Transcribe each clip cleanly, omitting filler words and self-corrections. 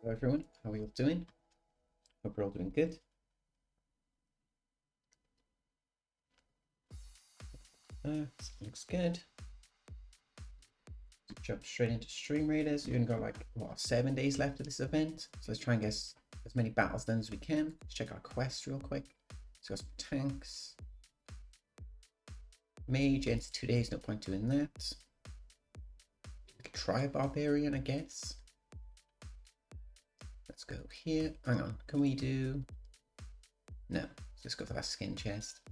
Hello everyone, how are you all doing? Hope you're all doing good. Looks good. Jump straight into Stream Raiders. We've only got like, what, 7 days left of this event. So let's try and get as many battles done as we can. Let's check our quests real quick. So got some tanks. Mage, into 2 days, no point doing that. We could try a Barbarian, I guess. Let's go here. Hang on, can we do... No, let's just go for that skin chest.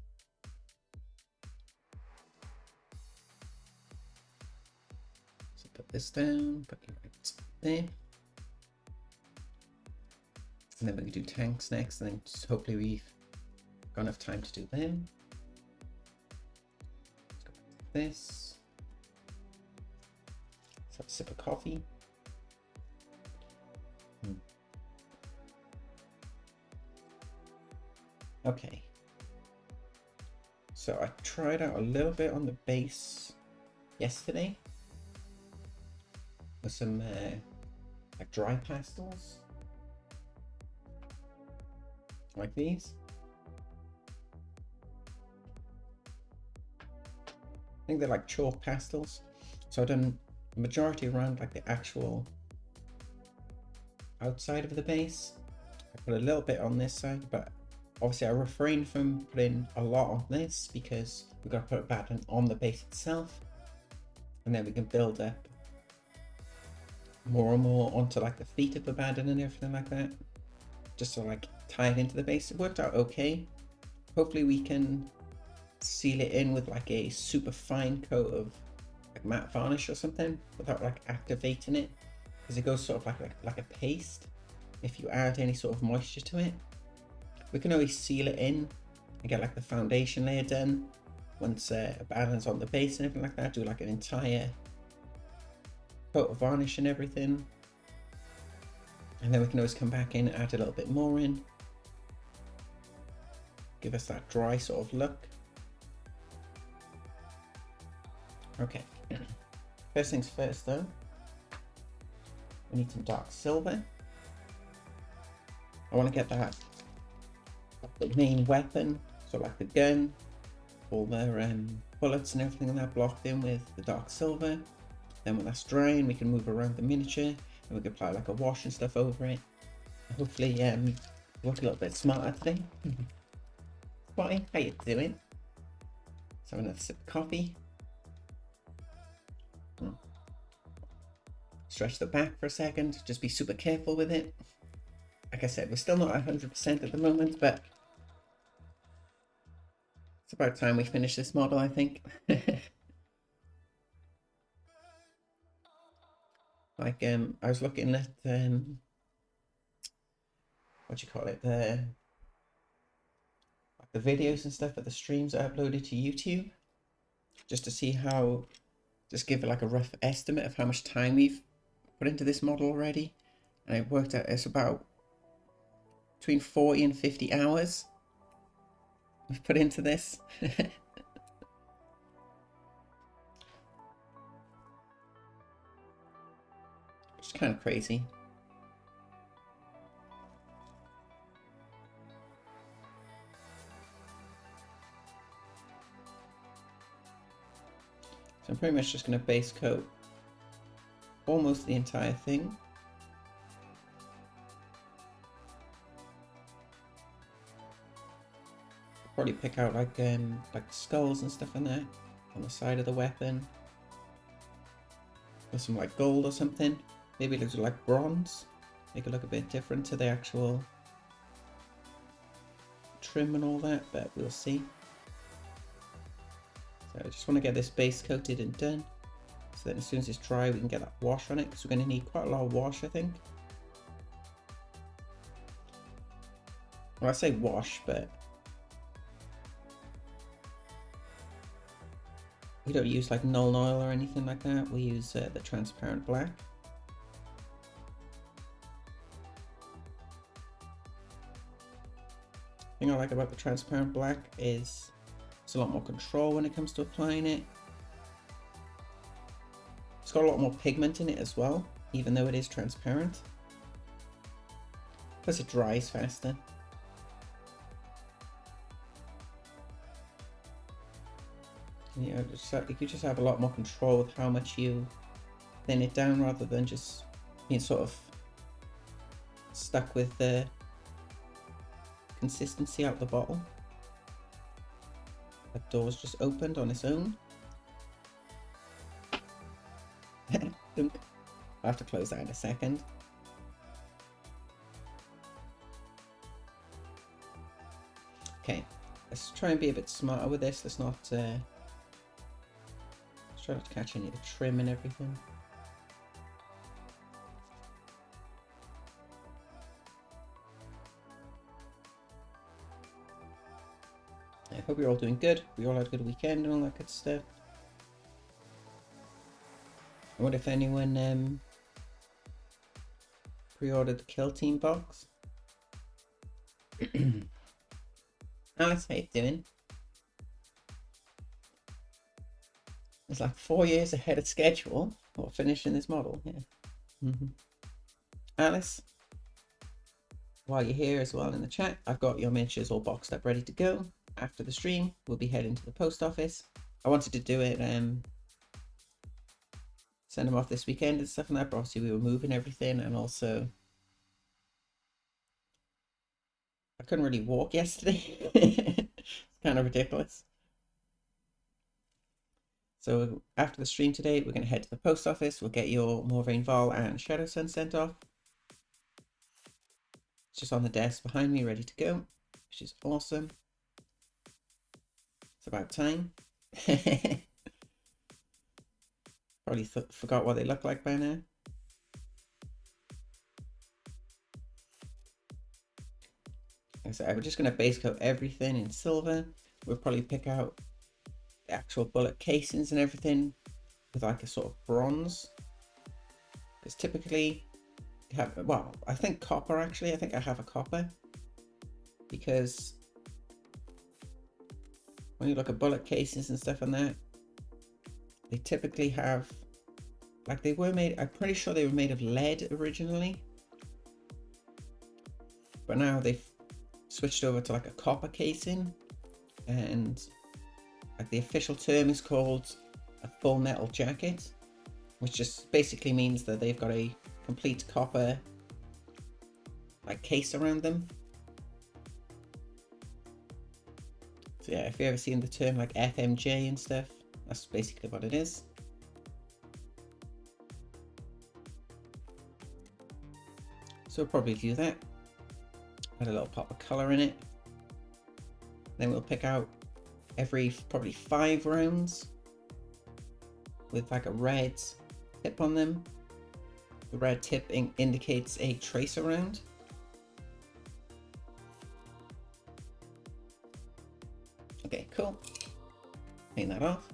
So put this down, put it right there. And then we can do tanks next, and then just hopefully we've got enough time to do them. Let's go back to this. Let's have a sip of coffee. Okay. So I tried out a little bit on the base yesterday with some like dry pastels. Like these. I think they're like chalk pastels. So I've done the majority around like the actual outside of the base. I put a little bit on this side, but obviously I refrained from putting a lot on this because we've got to put Abaddon on the base itself. And then we can build up more and more onto like the feet of Abaddon and everything like that. Just to like tie it into the base. It worked out okay. Hopefully we can seal it in with like a super fine coat of like matte varnish or something without like activating it, because it goes sort of like a paste if you add any sort of moisture to it. We can always seal it in and get like the foundation layer done once Abaddon's on the base and everything like that. Do like an entire coat of varnish and everything, and then we can always come back in and add a little bit more in, give us that dry sort of look. Okay, first things first though, we need some dark silver. I want to get that the main weapon, so like the gun, all the bullets and everything like that blocked in with the dark silver. Then when that's drying, we can move around the miniature and we can apply like a wash and stuff over it. Hopefully look a little bit smarter today. Spotty, how you doing? Let's have another sip of coffee. Stretch the back for a second, just be super careful with it. Like I said, we're still not 100% at the moment, but it's about time we finish this model, I think. Like I was looking at what do you call it, the videos and stuff at the streams I uploaded to YouTube, just to see how, just give it like a rough estimate of how much time we've put into this model already, and it worked out it's about between 40 and 50 hours we've put into this. It's kind of crazy. So I'm pretty much just going to base coat almost the entire thing. Probably pick out like skulls and stuff in there on the side of the weapon. With some like gold or something. Maybe it looks like bronze. Make it look a bit different to the actual trim and all that, but we'll see. So I just want to get this base coated and done, so that as soon as it's dry we can get that wash on it, because we're going to need quite a lot of wash, I think. Well, I say wash, but we don't use like Null Oil or anything like that. We use the transparent black. The thing I like about the transparent black is it's a lot more control when it comes to applying it. It's got a lot more pigment in it as well, even though it is transparent. Plus it dries faster. You know, you just have a lot more control with how much you thin it down rather than just being sort of stuck with the consistency out the bottle. That door's just opened on its own. I'll have to close that in a second. Okay, let's try and be a bit smarter with this. Let's not let's try not to catch any of the trim and everything. I hope you're all doing good. We all had a good weekend and all that good stuff. I wonder if anyone pre-ordered the Kill Team box. Alice, how you doing? It's like 4 years ahead of schedule for finishing this model. Yeah. Alice, while you're here as well in the chat, I've got your miniatures all boxed up, ready to go. After the stream, we'll be heading to the post office. I wanted to do it, send them off this weekend and stuff like that, but obviously we were moving everything, and also I couldn't really walk yesterday. It's kind of ridiculous. So after the stream today, we're going to head to the post office. We'll get your Morvain Vol and Shadow Sun sent off. It's just on the desk behind me, ready to go, which is awesome. It's about time. Probably forgot what they look like by now. So we're just going to base coat everything in silver. We'll probably pick out the actual bullet casings and everything with like a sort of bronze. Because typically you have, well, I think copper actually. I think I have a copper. Because when you look at bullet casings and stuff on that, they typically have, like they were made, I'm pretty sure they were made of lead originally. But now they've switched over to like a copper casing, and like the official term is called a full metal jacket, which just basically means that they've got a complete copper like case around them. So yeah, if you've ever seen the term like FMJ and stuff, that's basically what it is. So we'll probably do that. Add a little pop of colour in it. Then we'll pick out every probably 5 rounds with like a red tip on them. The red tip indicates a tracer round. Okay, cool. Clean that off.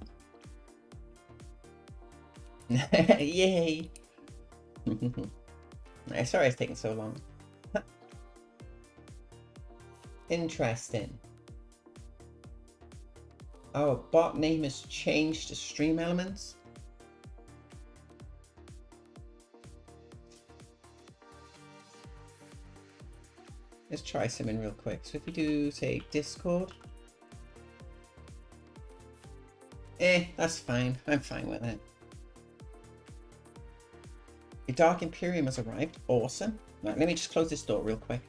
Yay! Sorry it's taking so long. Interesting. Our bot name has changed to Stream Elements. Let's try something real quick. So if we do, say, Discord. That's fine. I'm fine with it. The Dark Imperium has arrived. Awesome. Right, let me just close this door real quick.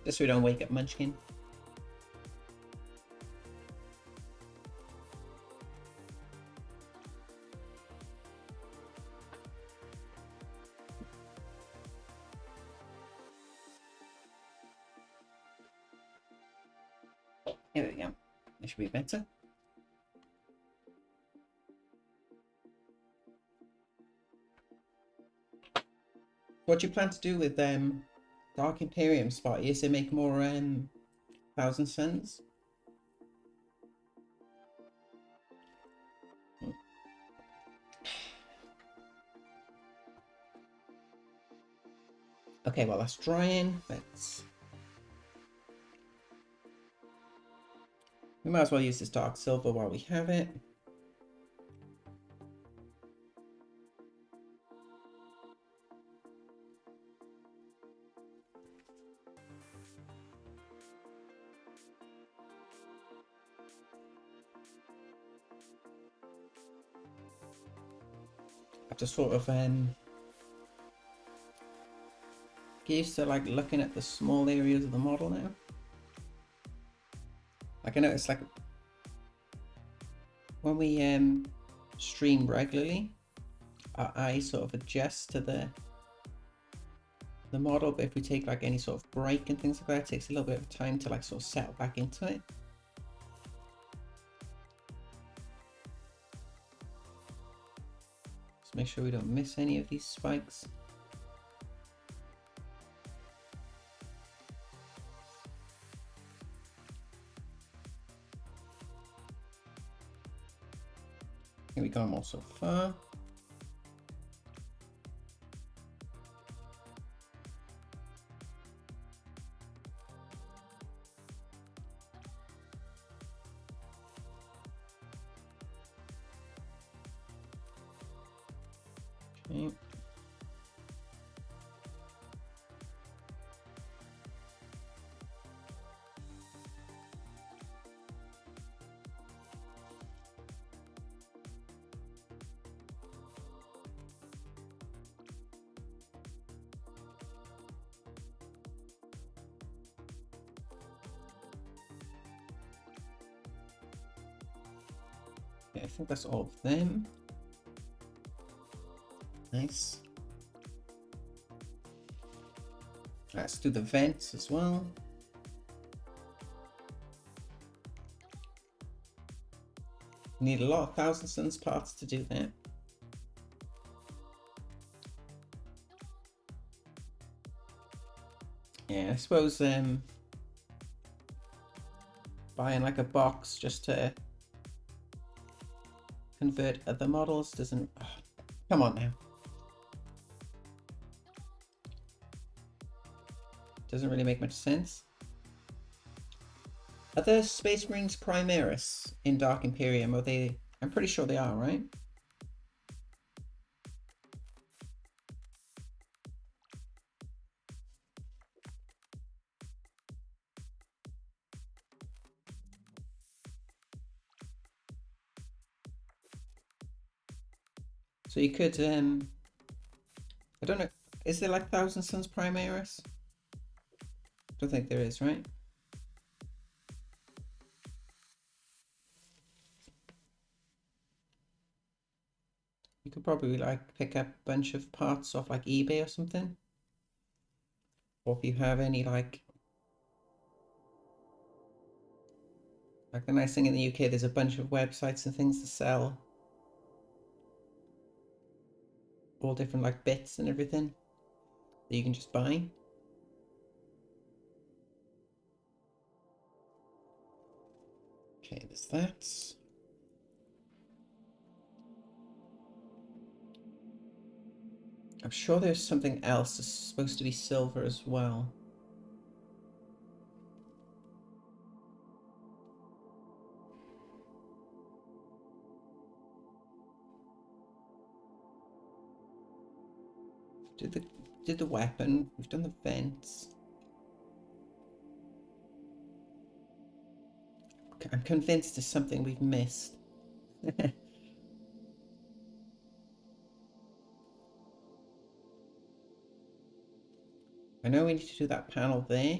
Just so we don't wake up Munchkin. Here we go. This should be better. What you plan to do with Dark Imperium, Spotty, is to make more Thousand Suns? Okay, well that's drying. We might as well use this dark silver while we have it. I have to sort of get used to like looking at the small areas of the model now. Like I noticed like when we stream regularly, our eyes sort of adjust to the model, but if we take like any sort of break and things like that, it takes a little bit of time to like sort of settle back into it. Just make sure we don't miss any of these spikes. Here we go, more so far. Okay. Yeah, I think that's all of them. Nice. Let's do the vents as well. Need a lot of Thousand Suns parts to do that. Yeah, I suppose buying like a box just to convert other models doesn't... Oh, come on now. Doesn't really make much sense. Are the Space Marines Primaris in Dark Imperium? Are they? I'm pretty sure they are, right? So you could, I don't know, is there like Thousand Suns Primaris? Don't think there is, right? You could probably like pick up a bunch of parts off like eBay or something. Or if you have any like the nice thing in the UK, there's a bunch of websites and things to sell all different like bits and everything that you can just buy. Okay, there's that. I'm sure there's something else that's supposed to be silver as well. Did the weapon, we've done the vents. I'm convinced there's something we've missed. I know we need to do that panel there.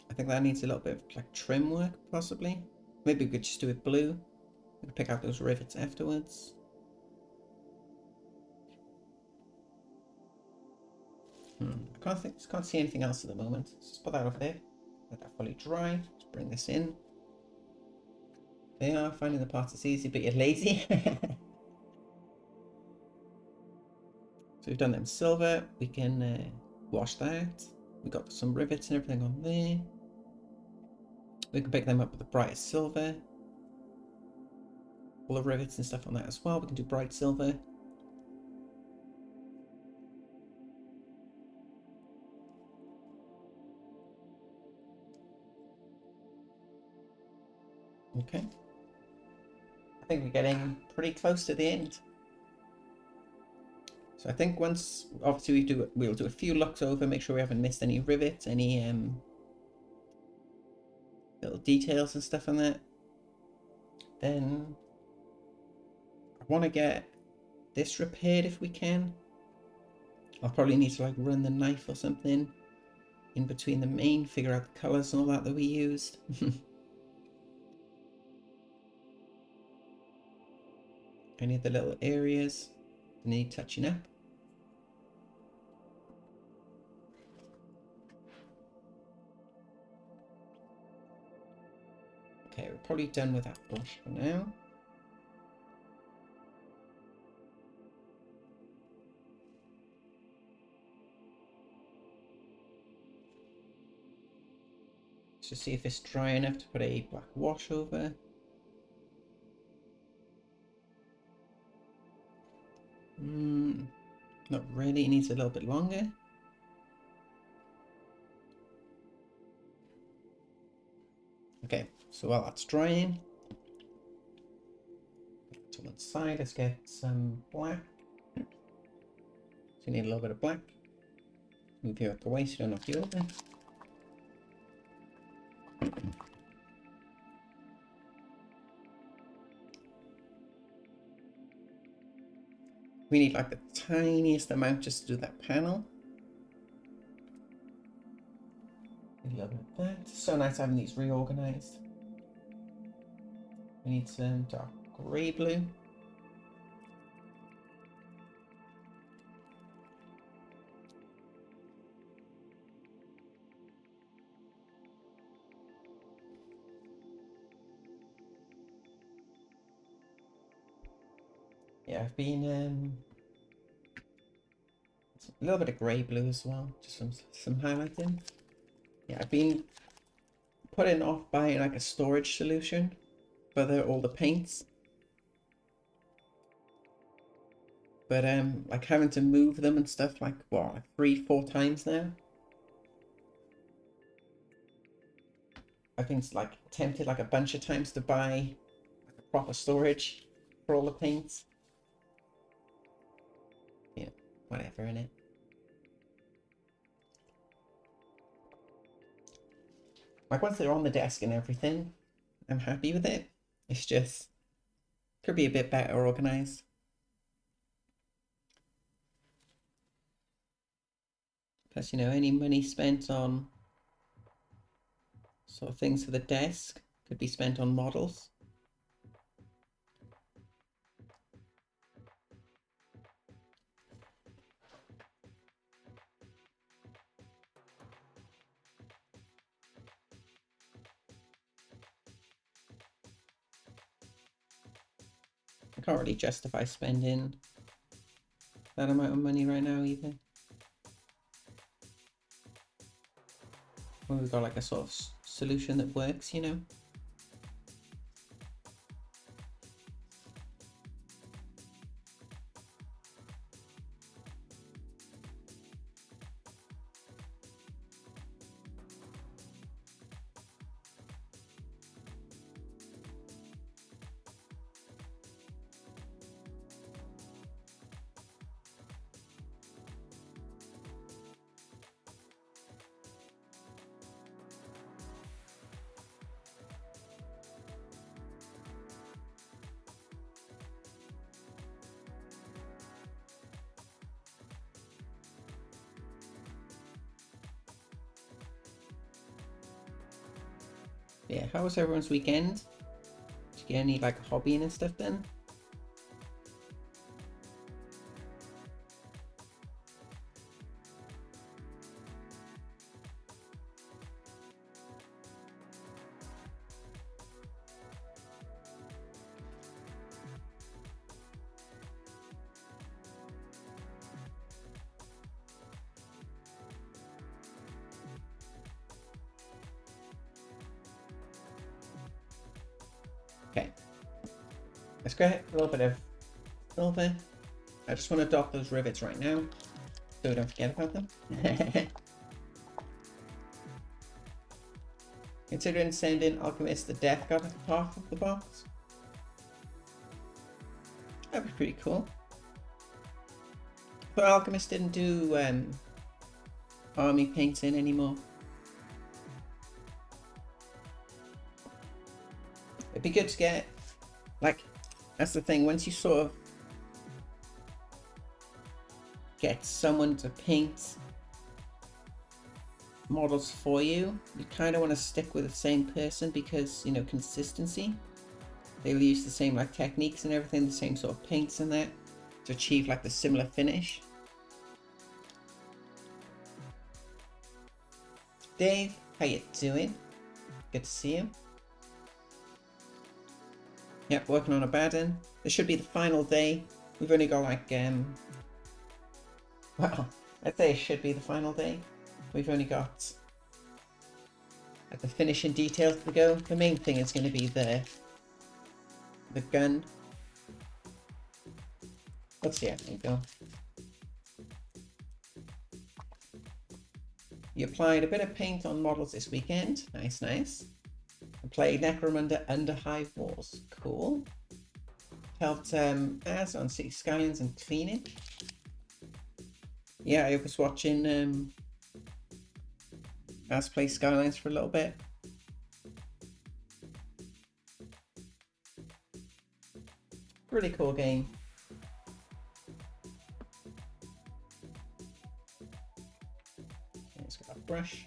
I think that needs a little bit of like trim work, possibly. Maybe we could just do it blue. We could pick out those rivets afterwards. I can't see anything else at the moment. Let's just put that over there. Let that fully dry. Let's bring this in. They are finding the parts is easy, but you're lazy. So we've done them silver. We can wash that. We've got some rivets and everything on there. We can pick them up with the brightest silver. All the rivets and stuff on that as well. We can do bright silver. Okay. I think we're getting pretty close to the end. So So I think once, obviously we'll do a few looks over, make sure we haven't missed any rivets, any little details and stuff on that. Then I want to get this repaired if we can. I'll probably need to like run the knife or something in between the main, figure out the colours and all that we used. Any of the little areas that need touching up. Okay, we're probably done with that brush for now. Let's just see if it's dry enough to put a black wash over. Not really, it needs a little bit longer. Okay, so while that's drying, to one side, let's get some black. So you need a little bit of black. Move you out the way so you don't knock you over. We need like the tiniest amount just to do that panel. A little bit of that. So nice having these reorganized. We need some dark grey blue. Yeah, I've been a little bit of grey blue as well, just some highlighting. Yeah, I've been putting off buying like a storage solution for all the paints, but like having to move them and stuff like what, like 3-4 times now. I've been like tempted like a bunch of times to buy like a proper storage for all the paints. Yeah, whatever, innit? Like once they're on the desk and everything, I'm happy with it. It's just could be a bit better organized. Plus, you know, any money spent on sort of things for the desk could be spent on models. I can't really justify spending that amount of money right now either. When we've got like a sort of solution that works, you know. Yeah, how was everyone's weekend? Did you get any like hobbying and stuff then? Okay, let's get a little bit of silver. I just want to dot those rivets right now, so we don't forget about them. Considering sending Alchemist the Death God half of the box. That'd be pretty cool. But Alchemist didn't do army painting anymore. It'd be good to get, like, that's the thing, once you sort of get someone to paint models for you, you kind of want to stick with the same person because, you know, consistency. They'll use the same like techniques and everything, the same sort of paints and that to achieve like the similar finish. Dave, how you doing? Good to see you. Yep, working on Abaddon. This should be the final day. We've only got like, well, I'd say it should be the final day. We've only got like the finishing details to go. The main thing is going to be the gun. Let's see how they go. You applied a bit of paint on models this weekend. Nice, nice. I played Necromunda under Hive Wars. Cool. Helped Az on City Skylines and cleaning. Yeah, I was watching Az play Skylines for a little bit. Really cool game. Okay, let's get that brush.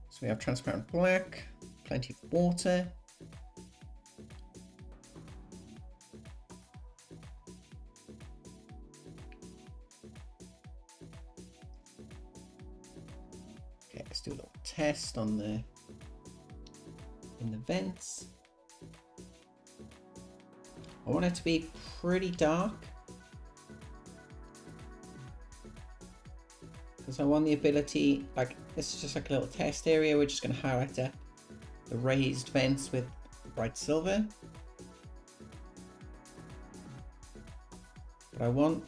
So we have transparent black, plenty of water. Okay, let's do a little test on in the vents. I want it to be pretty dark because I want the ability, like this is just like a little test area. We're just going to highlight up the raised vents with bright silver. But I want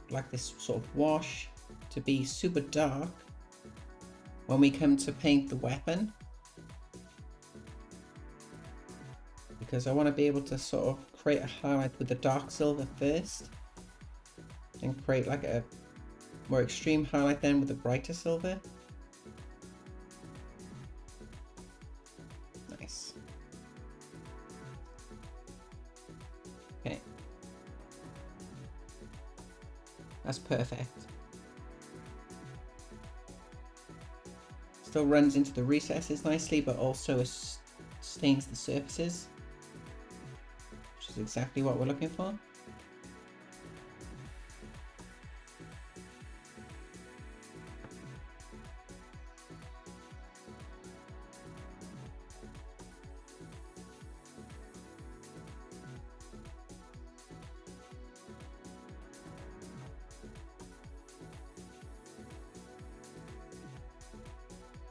like this sort of wash to be super dark when we come to paint the weapon, because I want to be able to sort of create a highlight with the dark silver first and create like a more extreme highlight then with the brighter silver. Nice. Okay. That's perfect. Still runs into the recesses nicely, but also stains the surfaces, which is exactly what we're looking for.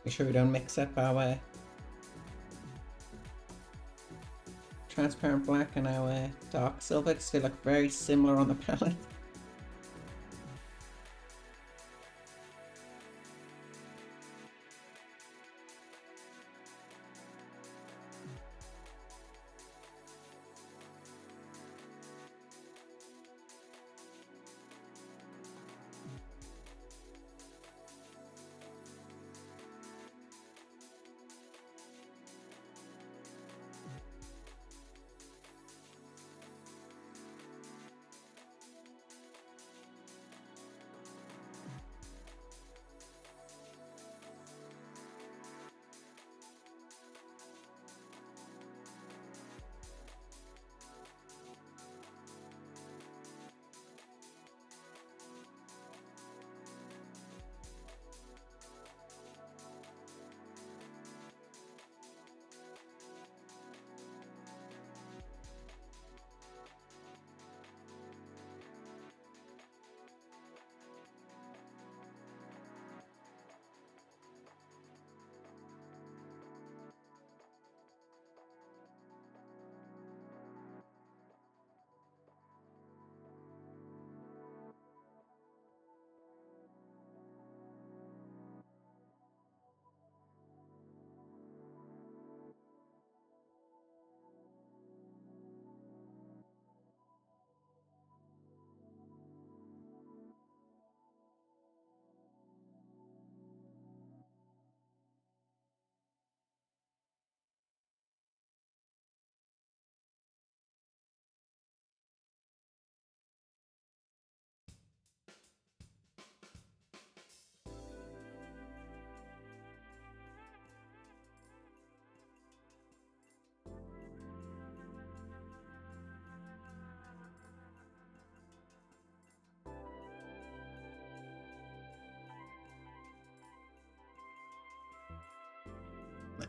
Make sure we don't mix up our transparent black and our dark silver because they look very similar on the palette.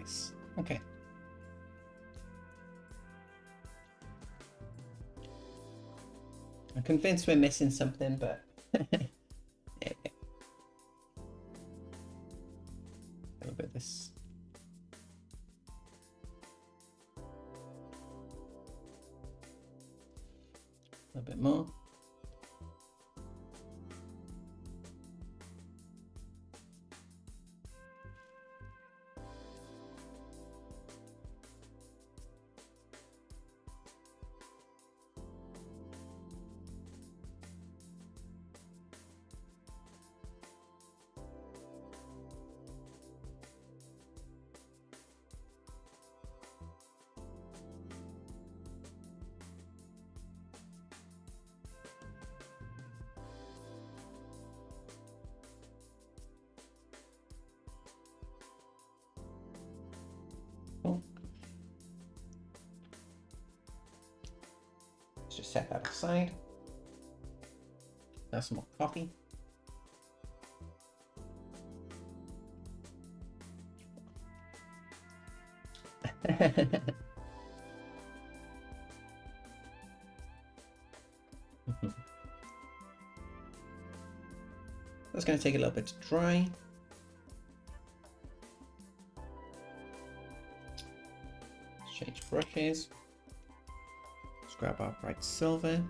Nice. Okay. I'm convinced we're missing something, but there we go. A little bit of this. A little bit more. Cool. Let's just set that aside. Now some more coffee. That's going to take a little bit to dry. Let's change brushes. Let's grab our bright silver.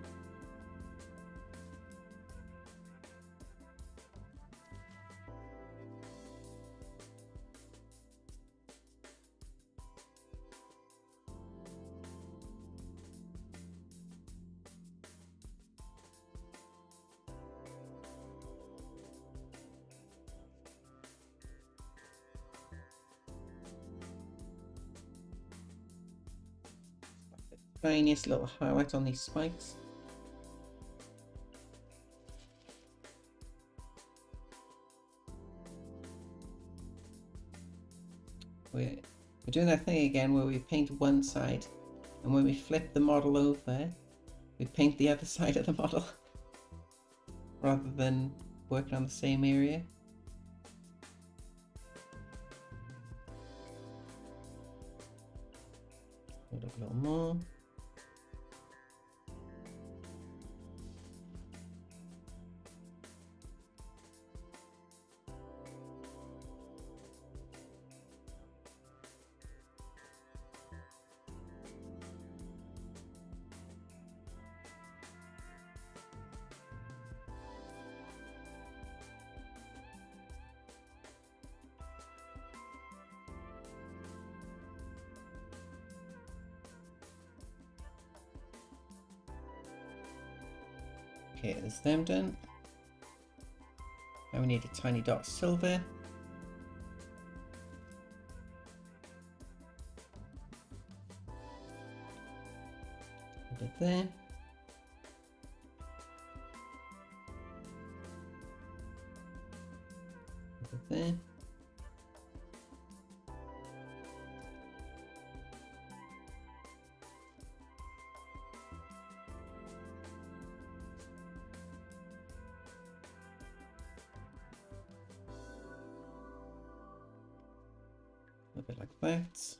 Tiniest little highlight on these spikes. We're doing that thing again where we paint one side, and when we flip the model over, we paint the other side of the model rather than working on the same area. Put a little more. Okay, there's them done. Now we need a tiny dot of silver. Put it there. Put it there. A bit like that.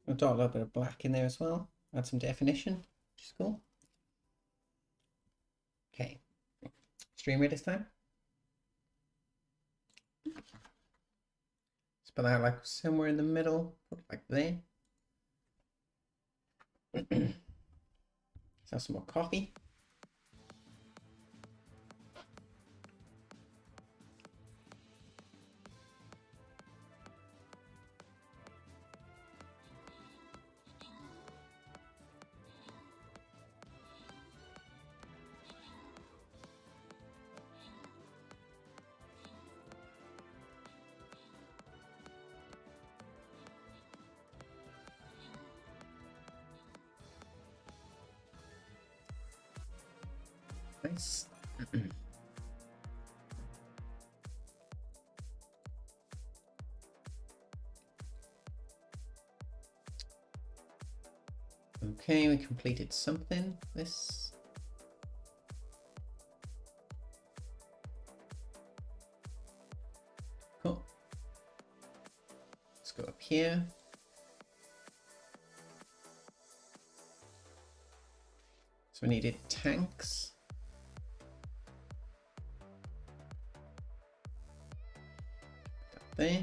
I've got a little bit of black in there as well. Add some definition, which is cool. Okay, stream rate this time. Let's put that like somewhere in the middle, put it like there. Let's have some more coffee. Nice. Okay, we completed something. This. Cool. Let's go up here. So we needed tanks. There. There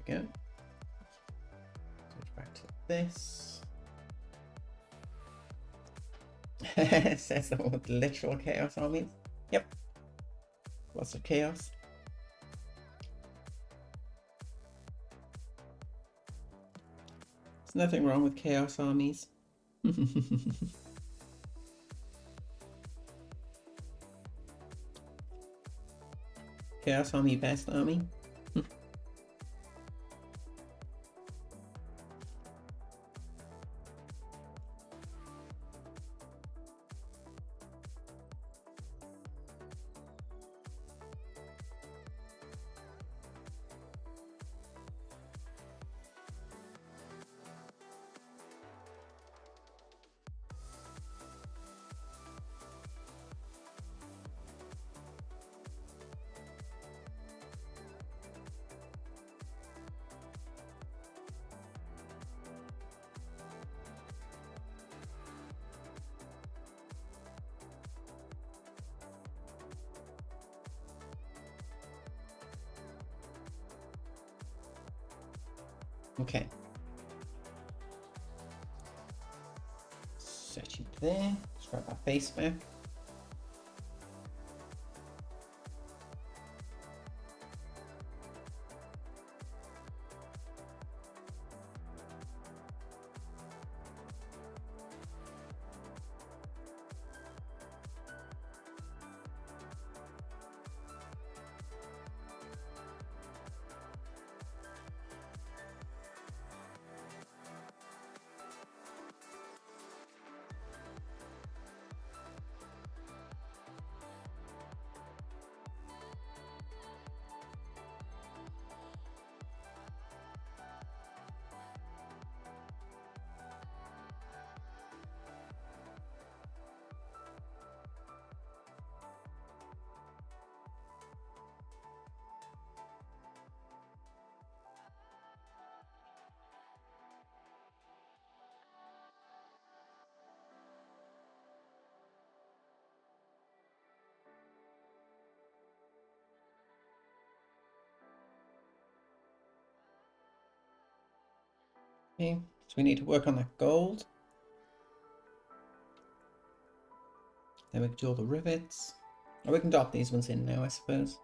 we go. Switch back to this. It says the literal chaos armies. Yep. Lots of chaos. There's nothing wrong with chaos armies. Chaos army, best army. Okay. Set you there. Let's grab our face back. Okay, so we need to work on that gold. Then we can do all the rivets. Or we can drop these ones in now, I suppose.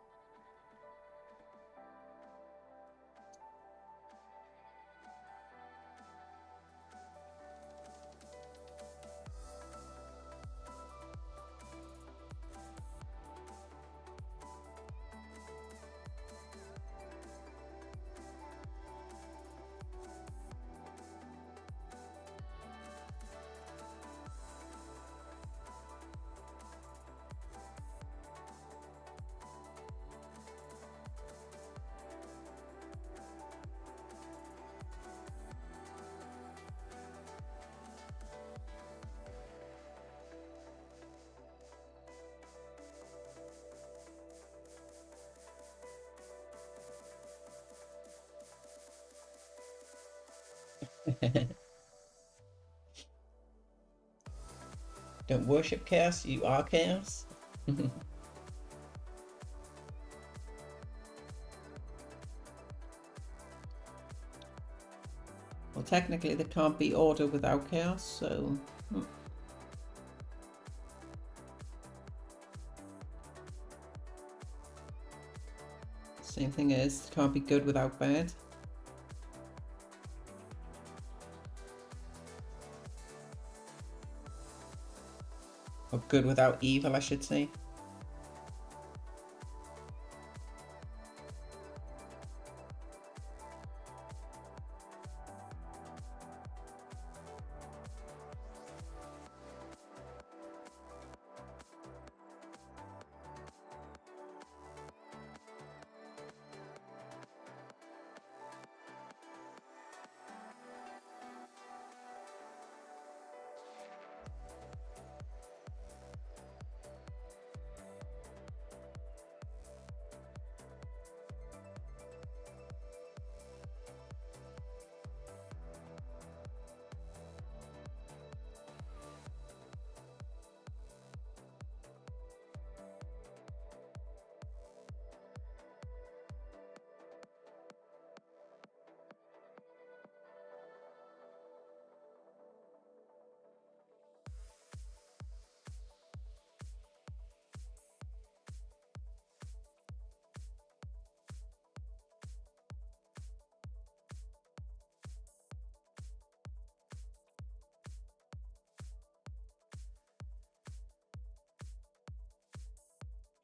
Don't worship chaos, you are chaos. Well, technically there can't be order without chaos, so... Same thing as, can't be good without bad. Or good without evil, I should say.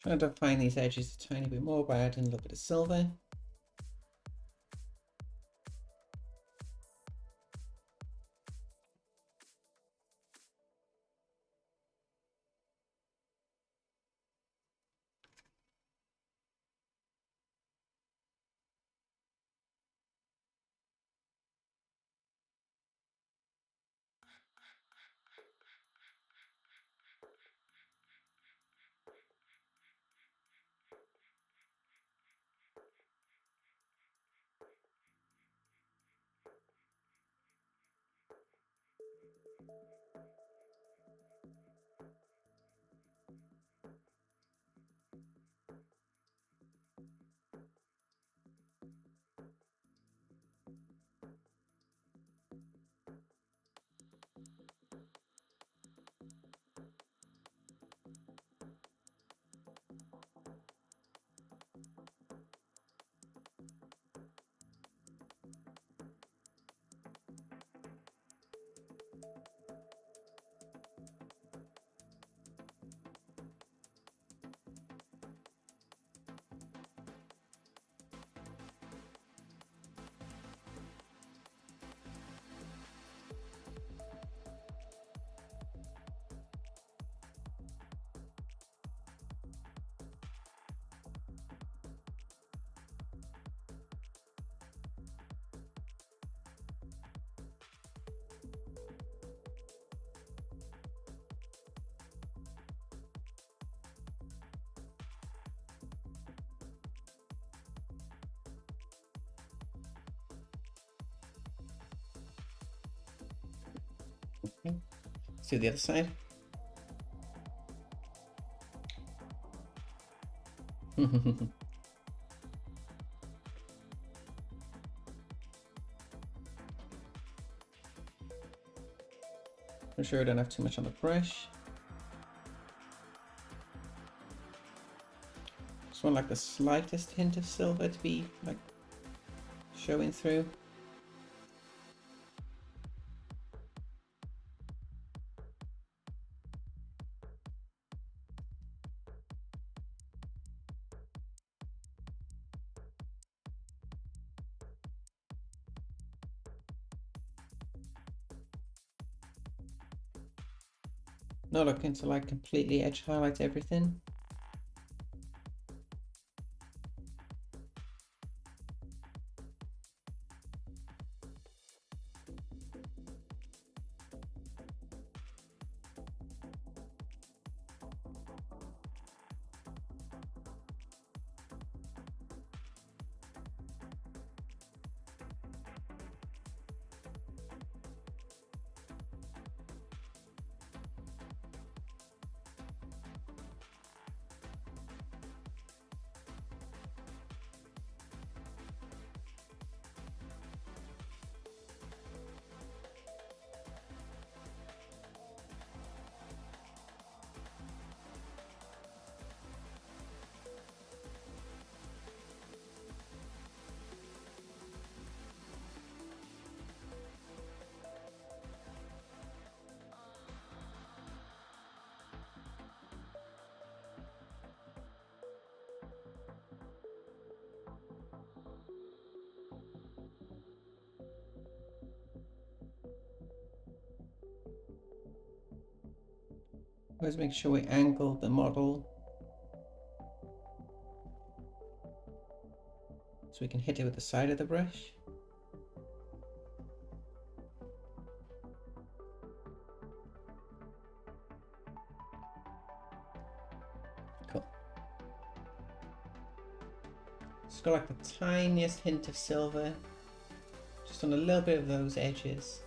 Trying to define these edges a tiny bit more by adding a little bit of silver. Okay. Let's do the other side. I'm sure I don't have too much on the brush. Just want like the slightest hint of silver to be like showing through. Not looking to like completely edge highlight everything. Always make sure we angle the model so we can hit it with the side of the brush. Cool. It's got like the tiniest hint of silver, just on a little bit of those edges.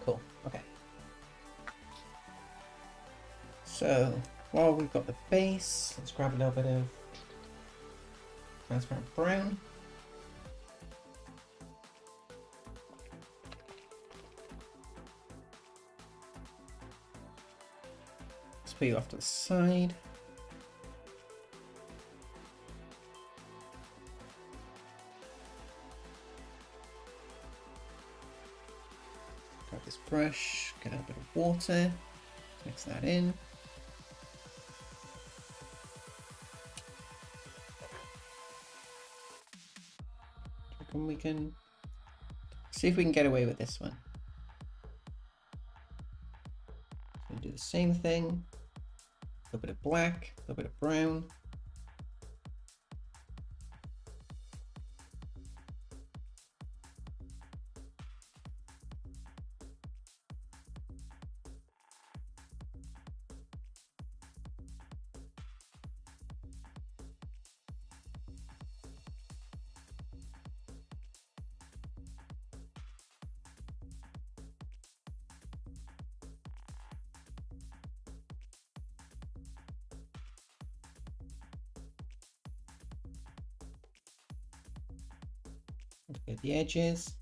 Cool, okay. So while we've got the base, let's grab a little bit of transparent brown. Let's put you off to the side. Grab this brush, get a bit of water, mix that in. And we can see if we can get away with this one. So we do the same thing, a little bit of black, a little bit of brown. Get the edges.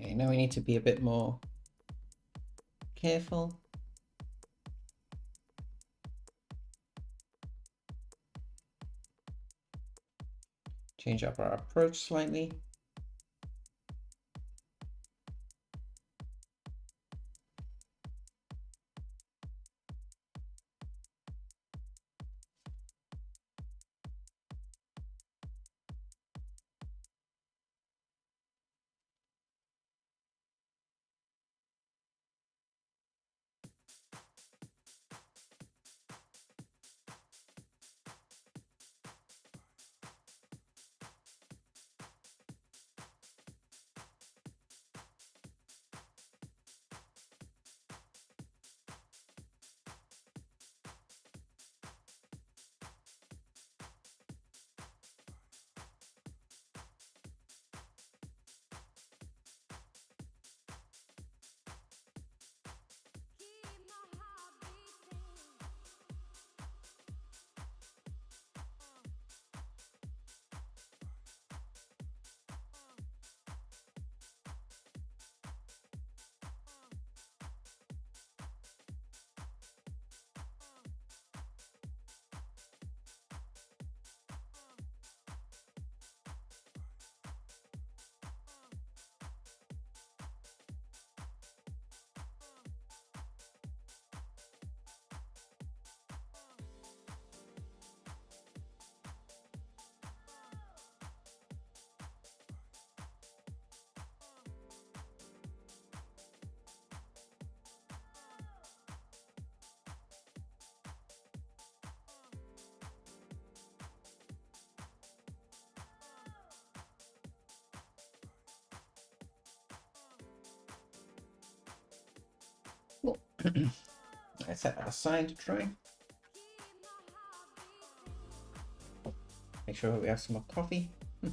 Okay, now we need to be a bit more careful. Change up our approach slightly. I set that aside to try. Make sure we have some more coffee. Okay,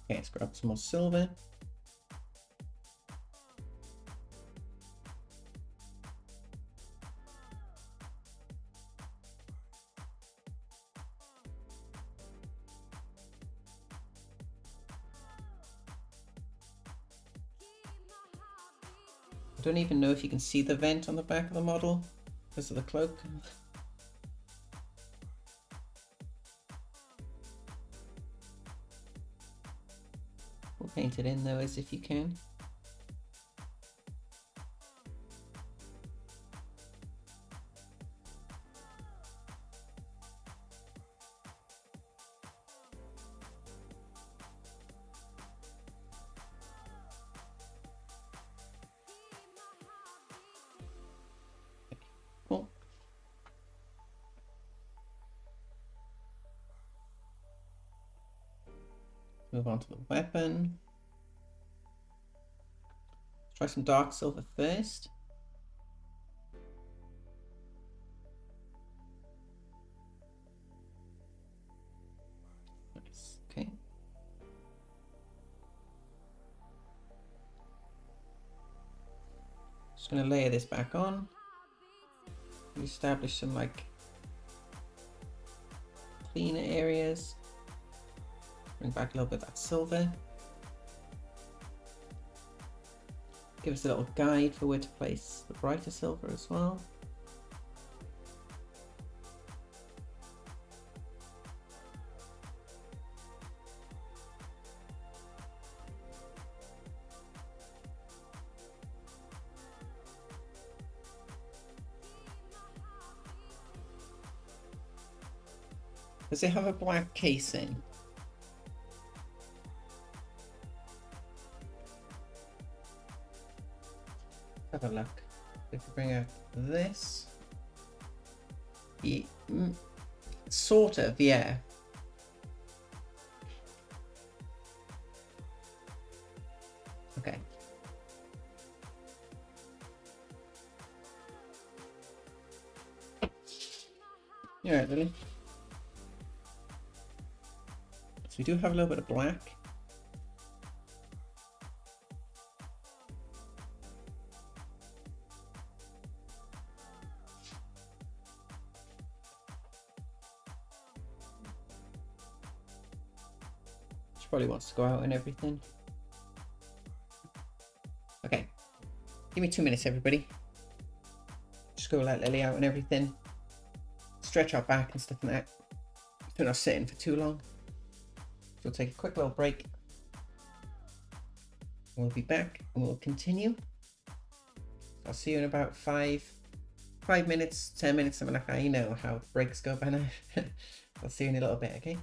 let's grab some more silver. I don't even know if you can see the vent on the back of the model because of the cloak. We'll paint it in though as if you can. Cool. Move on to the weapon. Try some dark silver first. Nice. Okay. Just going to layer this back on. Establish some like cleaner areas. Bring back a little bit of that silver. Give us a little guide for where to place the brighter silver as well. Does it have a black casing? Have a look. If we bring out this. Yeah, sort of, yeah. Okay. You're right, Lily. So we do have a little bit of black. She probably wants to go out and everything. Okay. Give me 2 minutes, everybody. Just go let Lily out and everything. Stretch our back and stuff like that. So we're not sitting for too long. So we'll take a quick little break. We'll be back and we'll continue. I'll see you in about 5 minutes, 10 minutes, something like that. You know how the breaks go by now. I'll see you in a little bit, okay?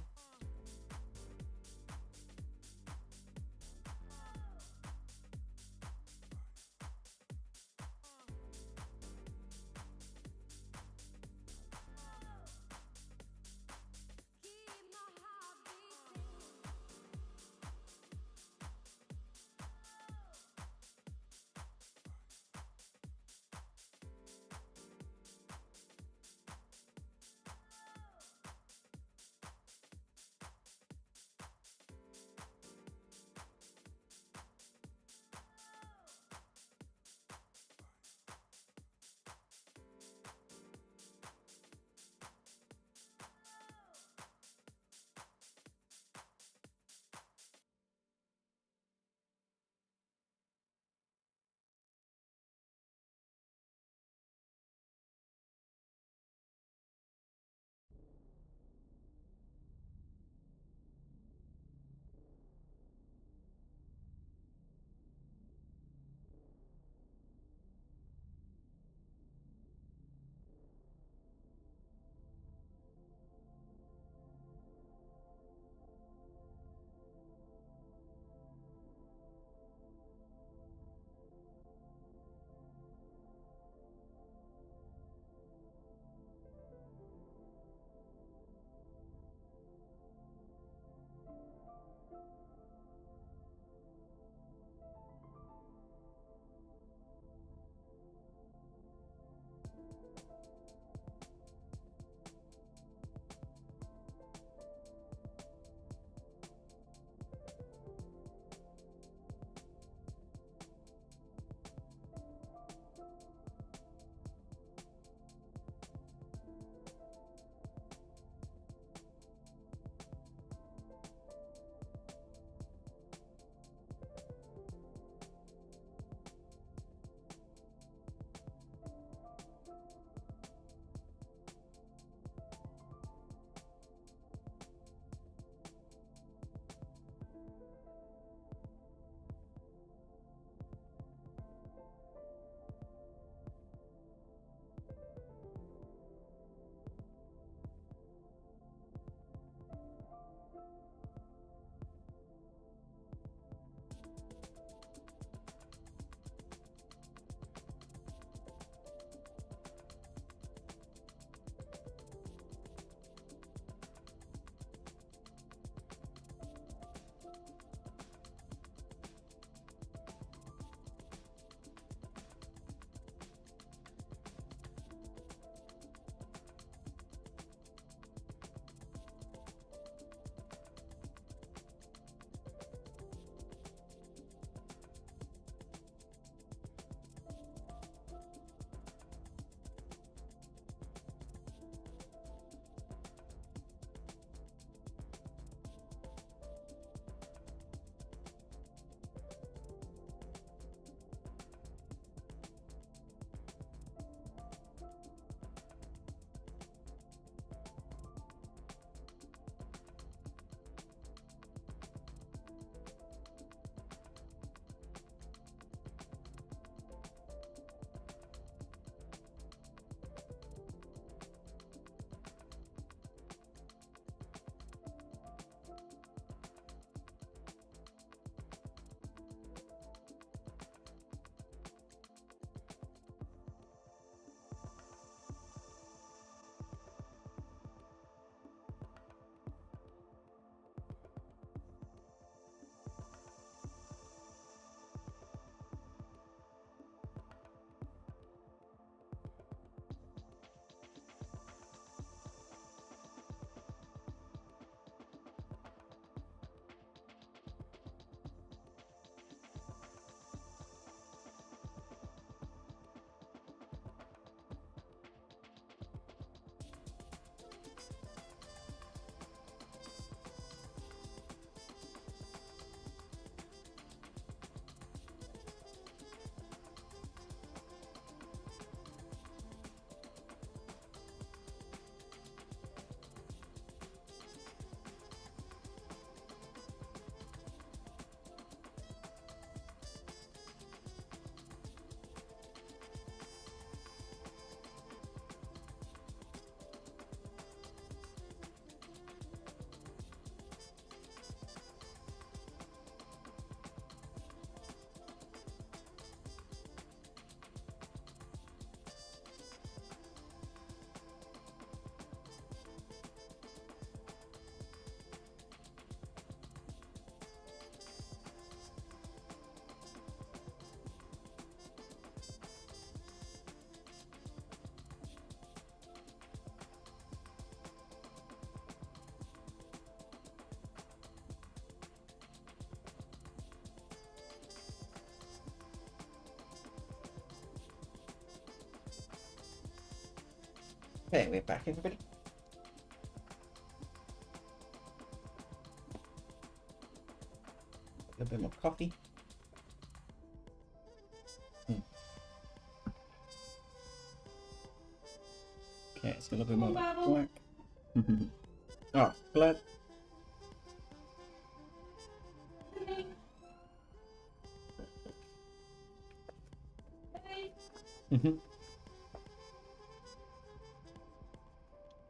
Okay, we're back, everybody. A little bit more coffee. Okay, it's a little bit more black. Oh, blood.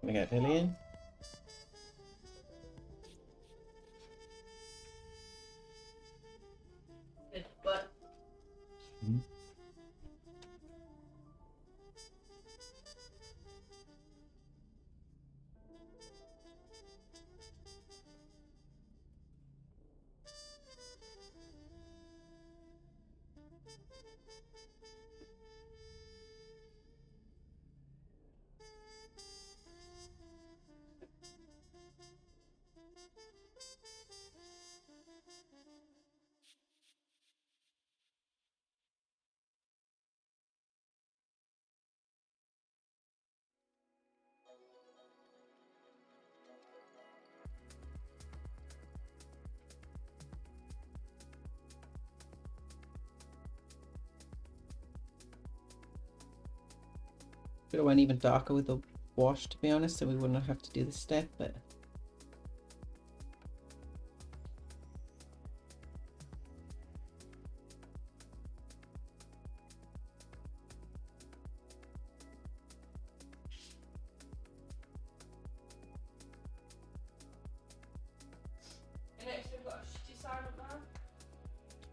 We got Lily in. But Could have went even darker with the wash, to be honest, so we wouldn't have to do the step, but next we've got a shitty sign up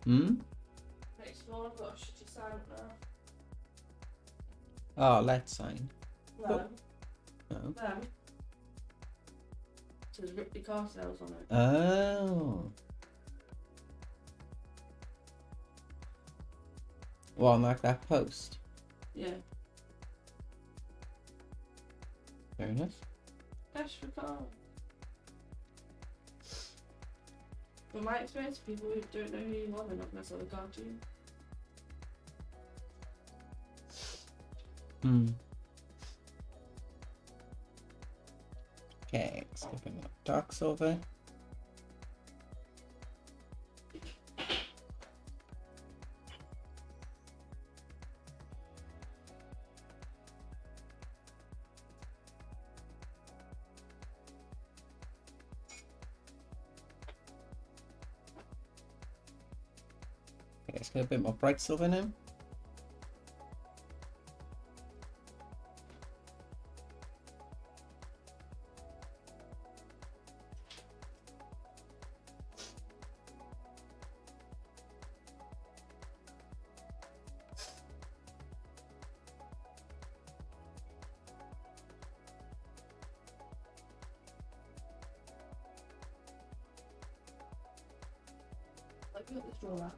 now. Next one I've got a shitty sign up now. Oh, let's sign. No. No. Them. So there's Ripley car sales on it. Oh. Well, like that post. Yeah. Fair enough. Cash for car. From my experience, people who don't know who you are, they're not going to sell the car to you. Okay, skipping that dark silver. Okay, let's get a bit more bright silver now. Like, look at this drawer.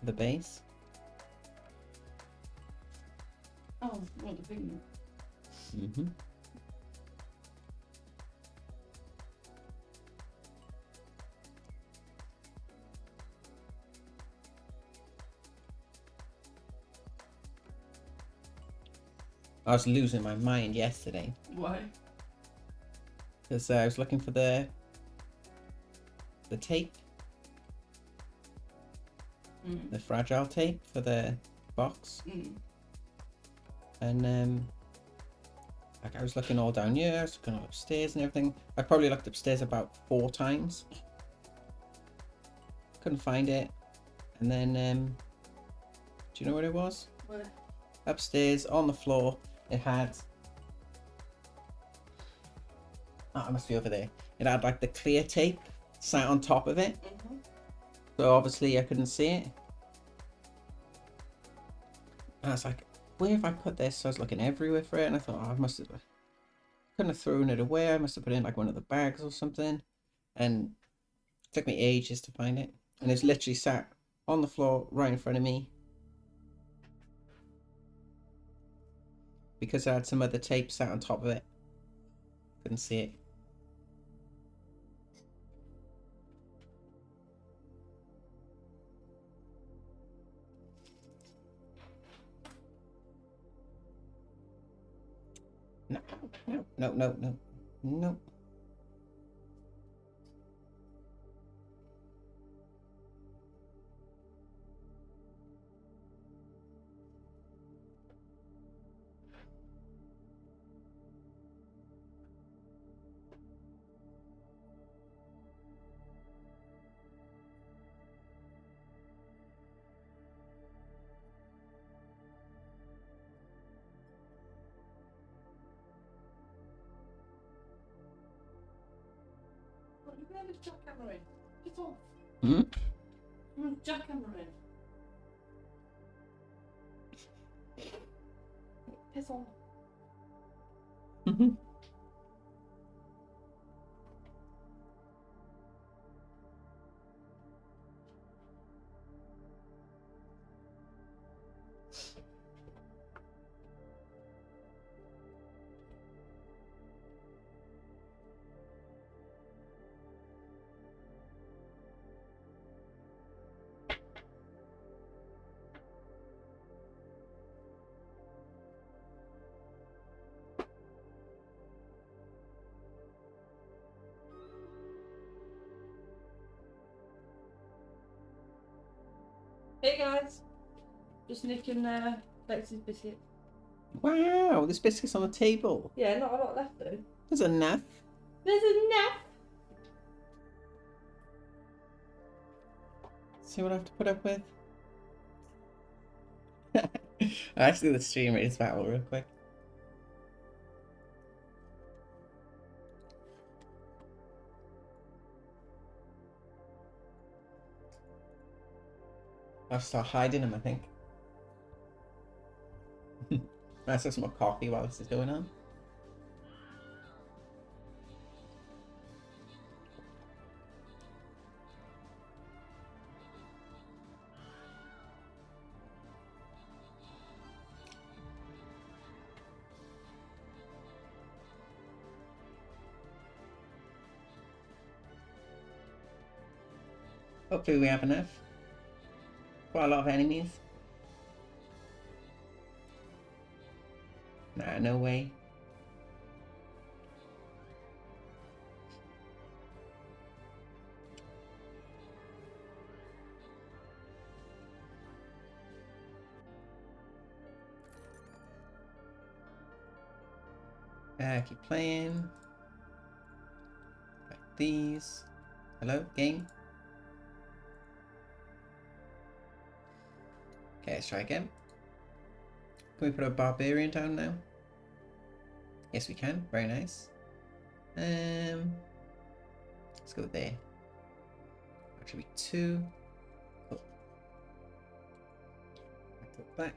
The base. Oh, not the pigment. I was losing my mind yesterday Why? because I was looking for the tape, the fragile tape for the box, and like I was looking all down here, I was looking all upstairs and everything. I probably looked upstairs about 4 times. Couldn't find it, and then do you know what it was? Where? Upstairs on the floor, it had. Oh, it must be over there. It had like the clear tape sat on top of it. So obviously I couldn't see it. And I was like, where have I put this? So I was looking everywhere for it, and I thought, oh, I must have, couldn't have thrown it away. I must have put it in like one of the bags or something. And it took me ages to find it. And it's literally sat on the floor right in front of me. Because I had some other tape sat on top of it. Couldn't see it. No, no, no, no, no. What, you have a jackhammer in? Get off. Hmm? I'm a jackhammer in. Piss off. Mm-hmm. Hey guys. Just nicking Lex's biscuit. Wow, there's biscuits on the table. Yeah, not a lot left though. There's enough. There's enough. See what I have to put up with? Actually, the stream is battle real quick. I have to start hiding them, I think. Let's have some more coffee while this is going on. Hopefully we have enough. Quite a lot of enemies. Nah, no way. Keep playing. Like these. Hello, game? Okay, let's try again. Can we put a barbarian down now? Yes, we can. Very nice. Let's go there. Actually, 2. Cool. Like that.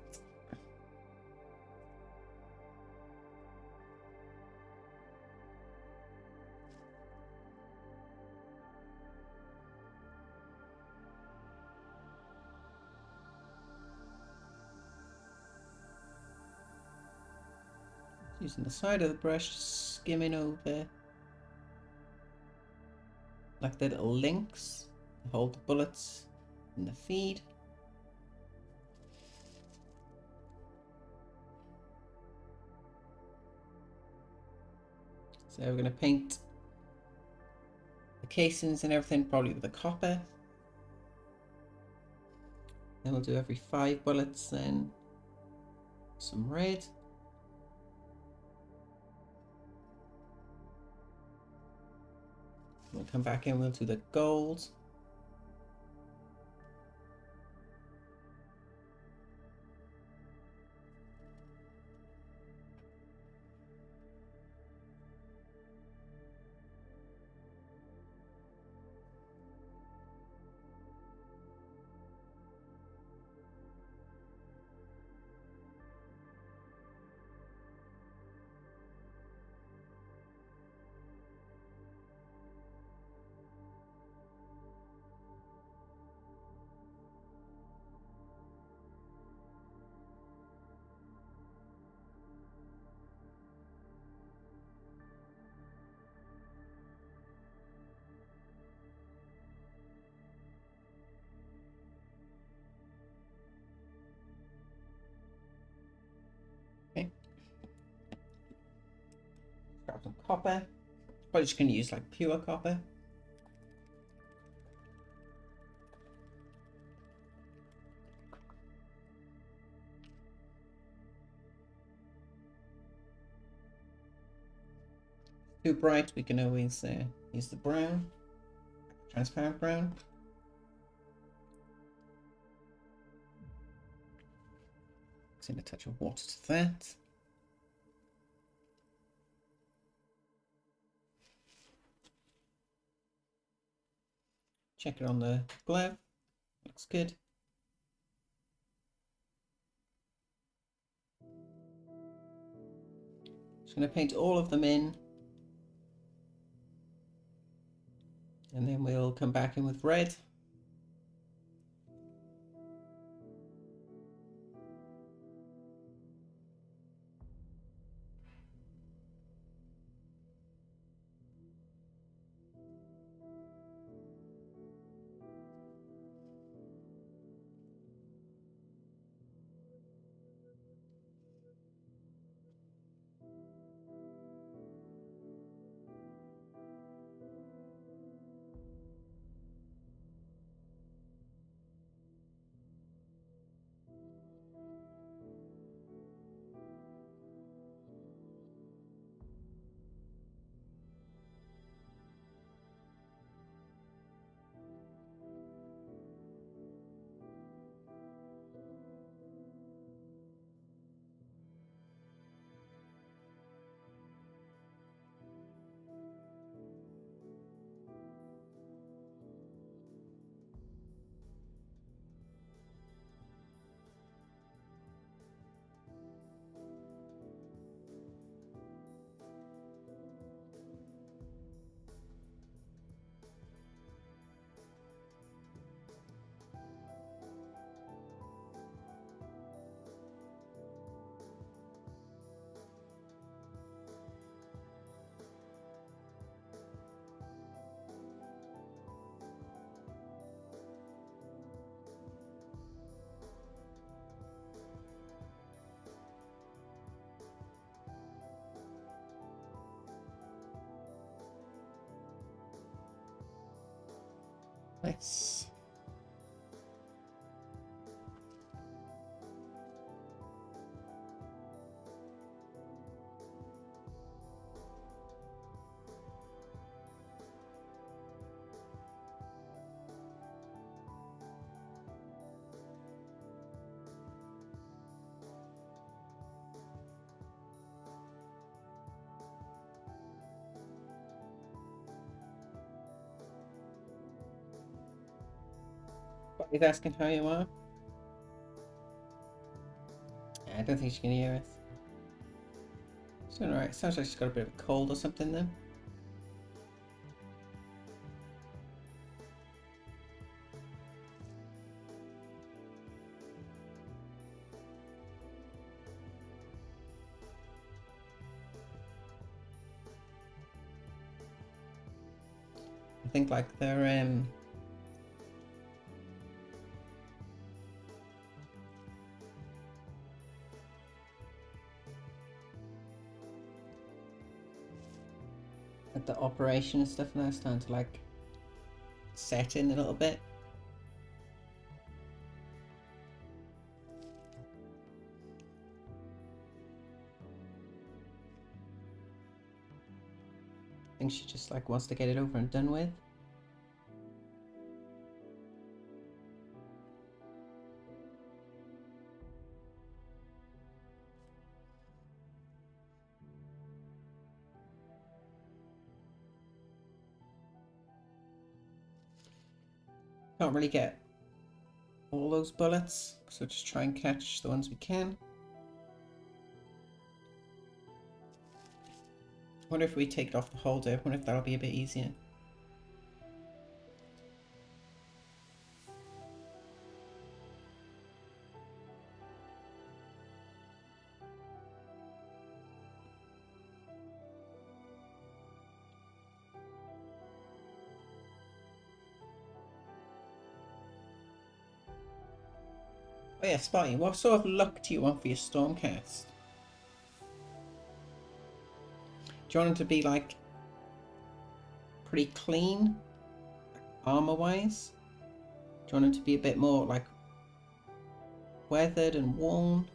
Using the side of the brush, skimming over like the little links to hold the bullets in the feed. So we're going to paint the casings and everything probably with a copper. Then we'll do every 5 bullets, then some red. We'll come back in, we'll do the gold. some copper. Probably just going to use like pure copper. Too bright, we can always use the brown, transparent brown. Mixing a touch of water to that. Check it on the glove. Looks good. Just going to paint all of them in. And then we'll come back in with red. Nice. He's asking how you are. I don't think she can hear us. She's doing alright. Sounds like she's got a bit of a cold or something then. I think like they're at the operation and stuff now starting to like set in a little bit. I think she just like wants to get it over and done with. Can't really get all those bullets, so just try and catch the ones we can. I wonder if we take it off the holder, I wonder if that'll be a bit easier. Oh yeah, Spotty, what sort of luck do you want for your Stormcast? Do you want them to be like pretty clean, armor-wise? Do you want them to be a bit more like weathered and worn?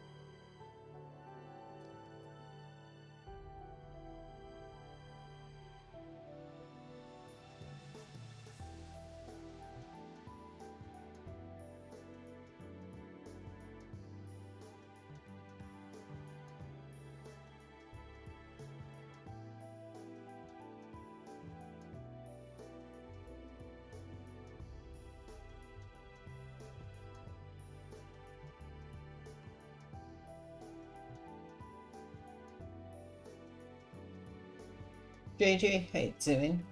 JJ, how you doing?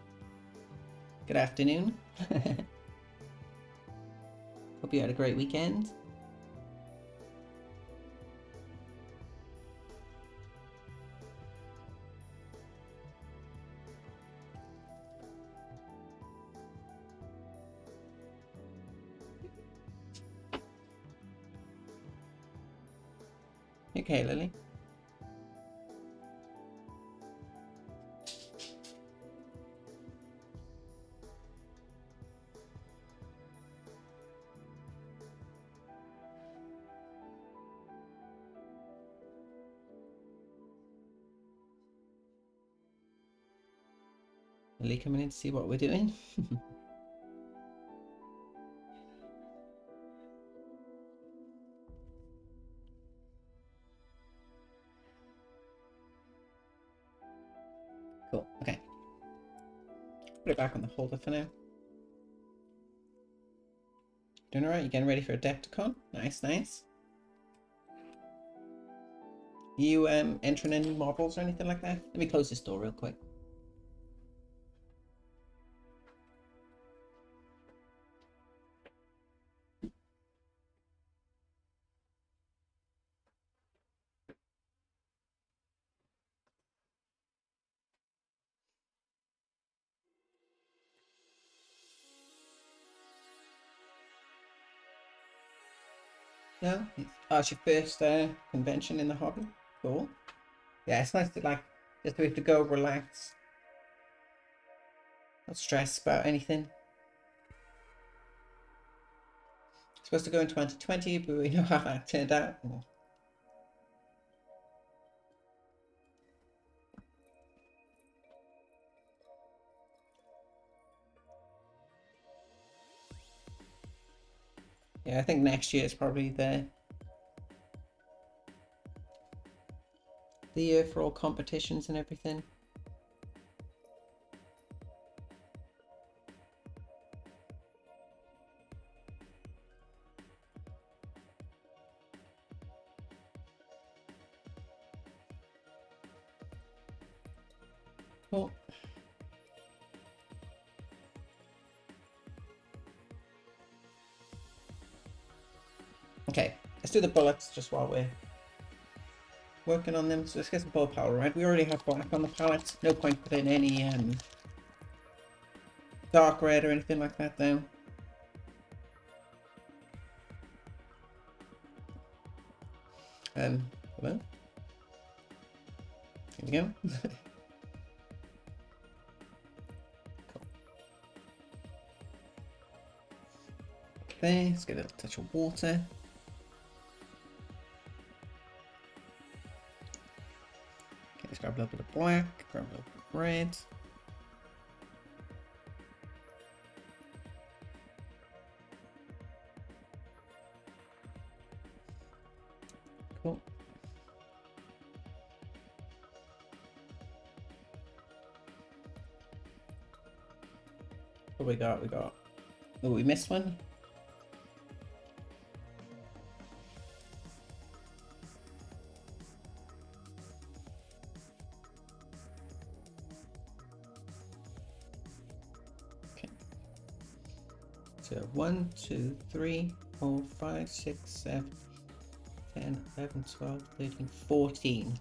Good afternoon. Hope you had a great weekend. Okay, Lily. Lily coming in to see what we're doing. Cool, okay. Put it back on the holder for now. Doing alright? You getting ready for Adepticon? Nice, nice. You entering any models or anything like that? Let me close this door real quick. No? Oh, it's your first convention in the hobby? Cool. Yeah, it's nice to like, just to be able to go relax. Not stress about anything. Supposed to go in 2020, but we know how that turned out. Yeah, I think next year is probably the year for all competitions and everything. Cool. Okay, let's do the bullets just while we're working on them. So let's get some bullet powder, right? We already have black on the palette. No point putting any dark red or anything like that though. Hello? Here we go. Cool. Okay, let's get a little touch of water. Okay, let's grab a little bit of black, grab a little bit of red. Cool. What we got? Oh, we missed one. Okay. So 1, 2, 3, 4, 5, 6, 7, 10, 11, 12, 13, 14.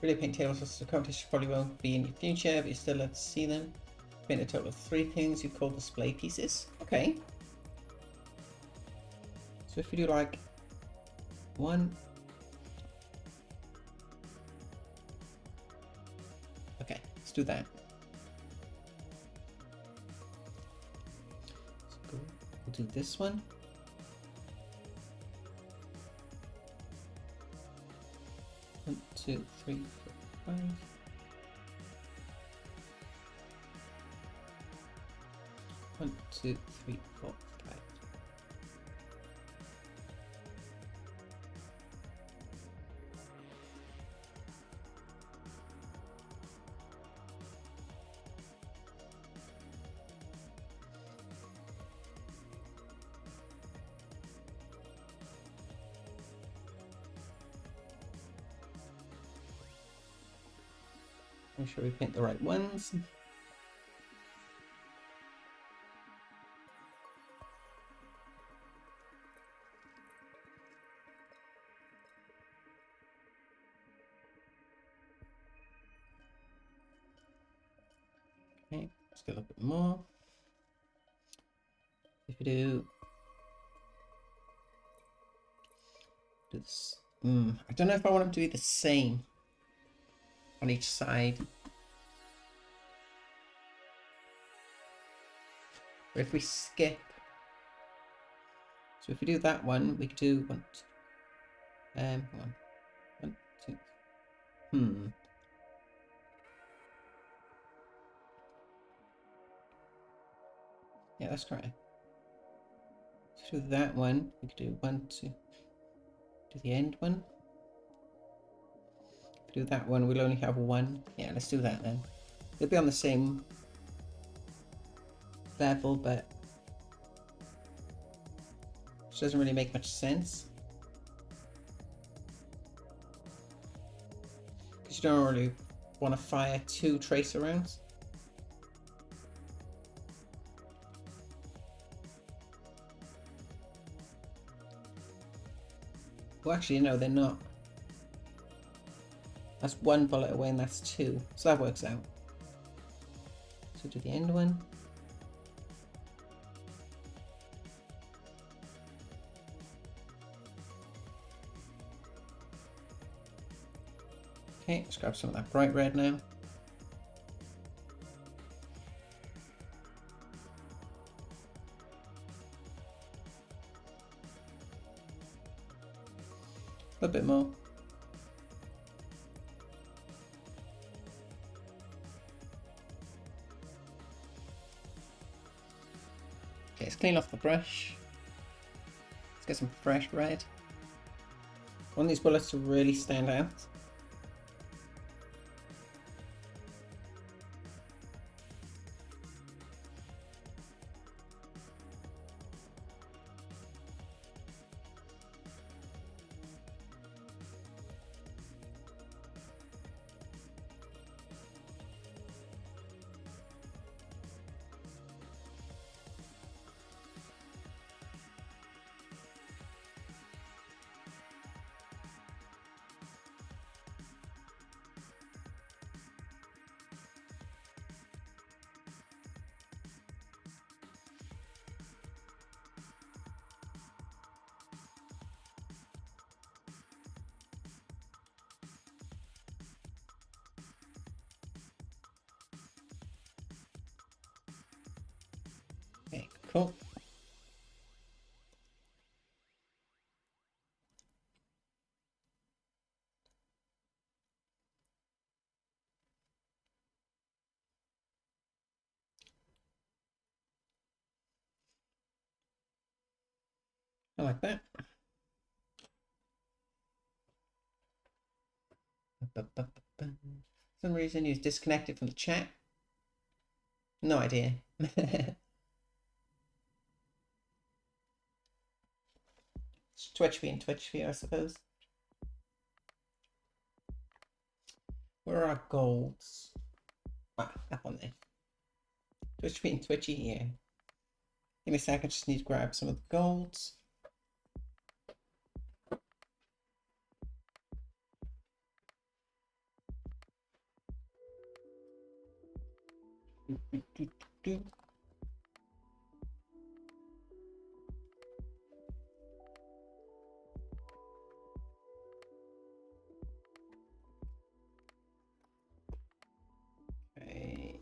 Really paint tables as a competition probably won't be in your future, but you still love to see them. Paint a total of 3 things you call display pieces. Okay. So if we do like 1. Okay, let's do that. So we'll do this one. One, 2, 3, 4, 5. 1, 2, 3, 4, 5. Make sure we paint the right ones. Okay, let's get a little bit more. If we do this, I don't know if I want them to be the same on each side. Or if we skip, so if we do that one, we could do 1, 2, hold on, 1, 2. Yeah, that's correct. So that one, we could do 1, 2. Do the end one. If we do that one, we'll only have 1. Yeah, let's do that then. They'll be on the same level, but which doesn't really make much sense. Because you don't really want to fire 2 tracer rounds. Well, actually, no, they're not. That's 1 bullet away and that's 2. So that works out. So do the end one. Okay, let's grab some of that bright red now. A little bit more. Okay, let's clean off the brush. Let's get some fresh red. I want these bullets to really stand out. Okay, cool. I like that. For some reason he's disconnected from the chat. No idea. It's Twitch being Twitch for you, I suppose. Where are our golds? Ah, that one there. Twitch being Twitchy here. Give me a sec, I just need to grab some of the golds. do. Okay.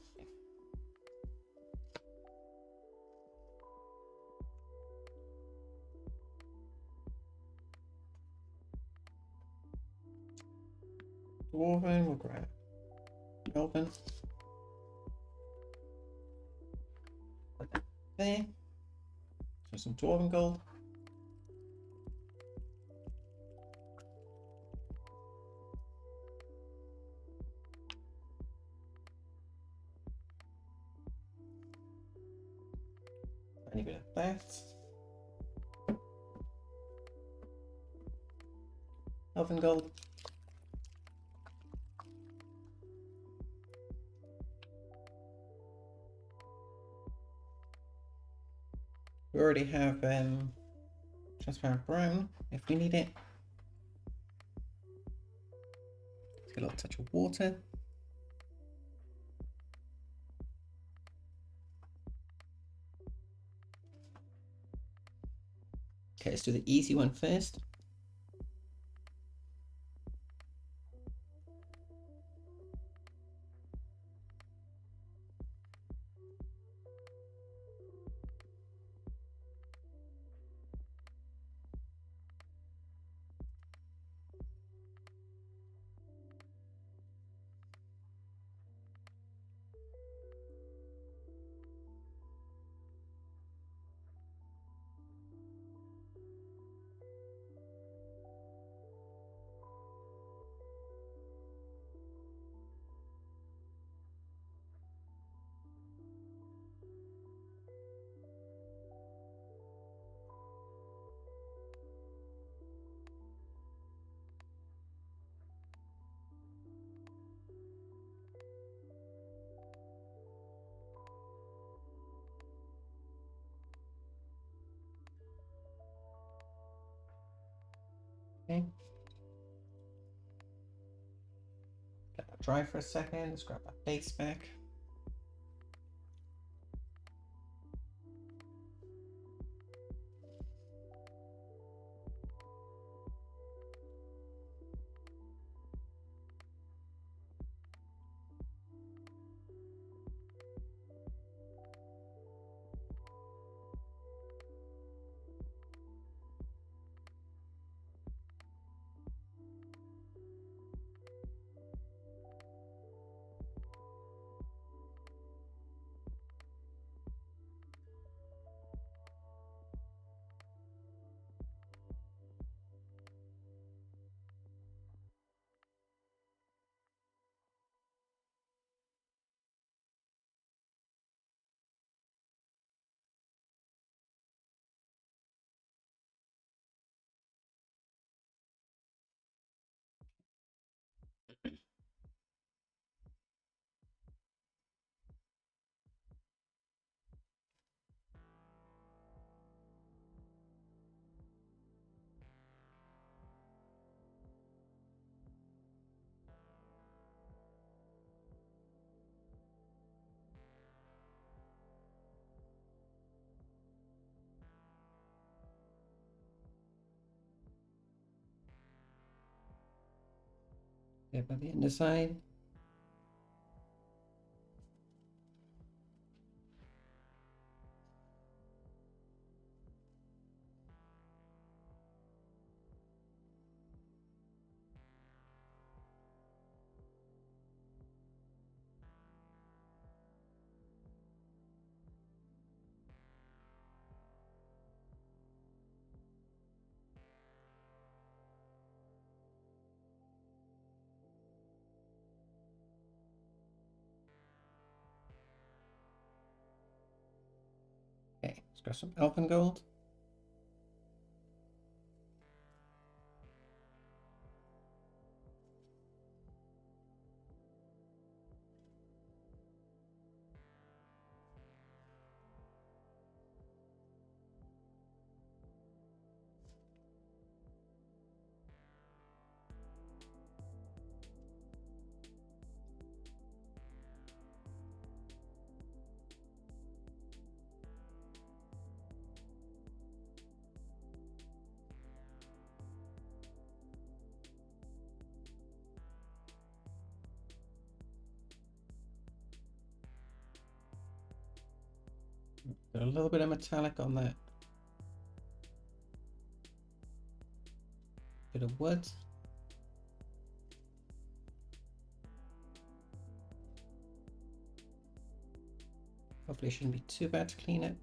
Dwarven, we'll grab Melbourne. Put that there. So some Dwarven gold. A bit of that. Elven gold. We already have transparent brown if we need it. Let's get a little touch of water. Okay, let's do the easy one first. Okay. Let that dry for a second. Let's grab that base back. There by the underside. Okay, let's grab some Elven gold. Got a little bit of metallic on that. Bit of wood. Hopefully it shouldn't be too bad to clean it.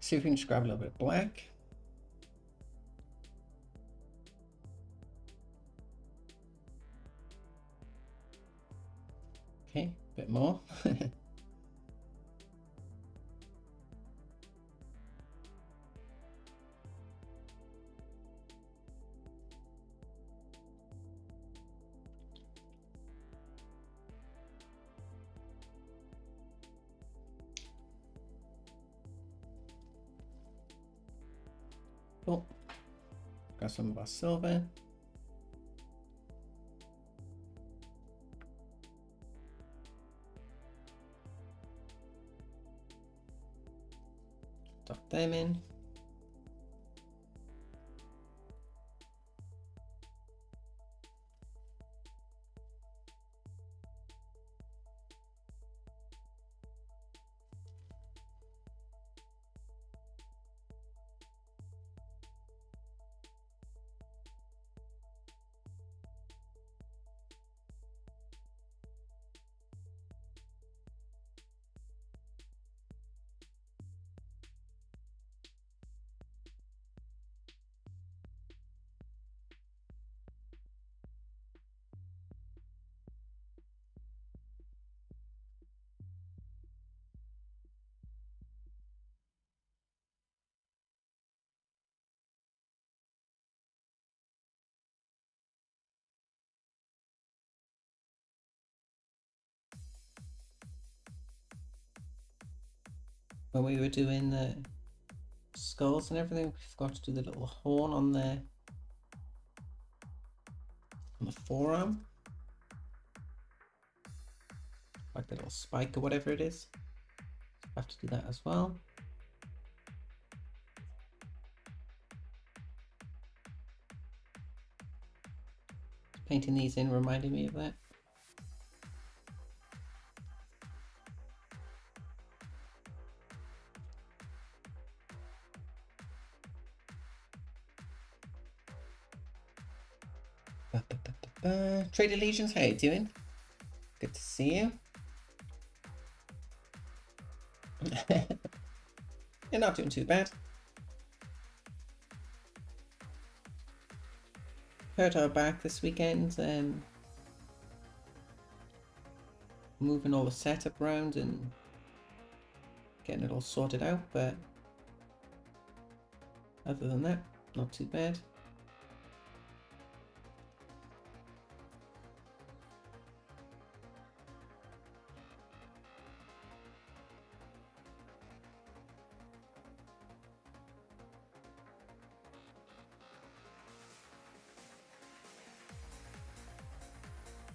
See if we can just grab a little bit of black. Okay, a bit more. Cool. Got some of our silver. Dot them in. When we were doing the skulls and everything, we forgot to do the little horn on the forearm, like the little spike or whatever it is. I have to do that as well. Painting these in reminded me of that. Trade Allegiance, how you doing? Good to see you. You're not doing too bad. Hurt our back this weekend and moving all the setup around and getting it all sorted out, but other than that, not too bad.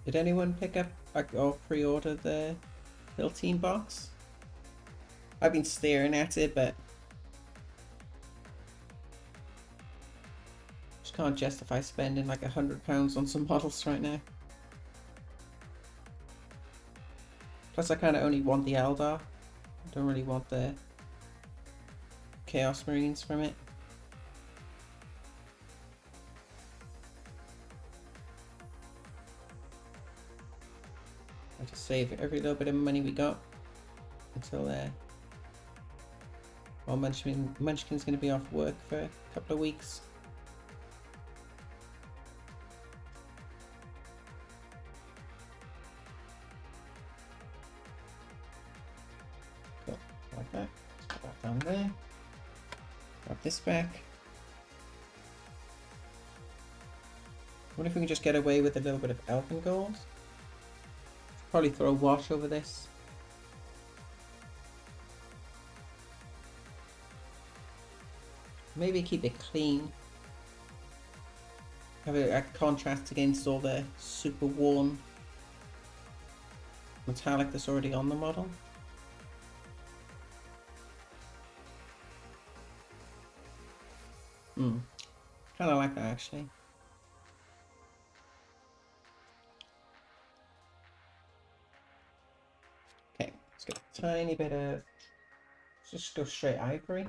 Did anyone pick up or pre-order the Hill Team box? I've been staring at it, but just can't justify spending like £100 on some models right now. Plus I kind of only want the Eldar. I don't really want the Chaos Marines from it. I just save every little bit of money we got until well, Munchkin's going to be off work for a couple of weeks. Cool, like that. Put that down there. Grab this back. What if we can just get away with a little bit of Elfin Gold? Probably throw a wash over this. Maybe keep it clean. Have a contrast against all the super worn metallic that's already on the model. Kind of like that actually. Okay, let's get a tiny bit of, just go straight ivory.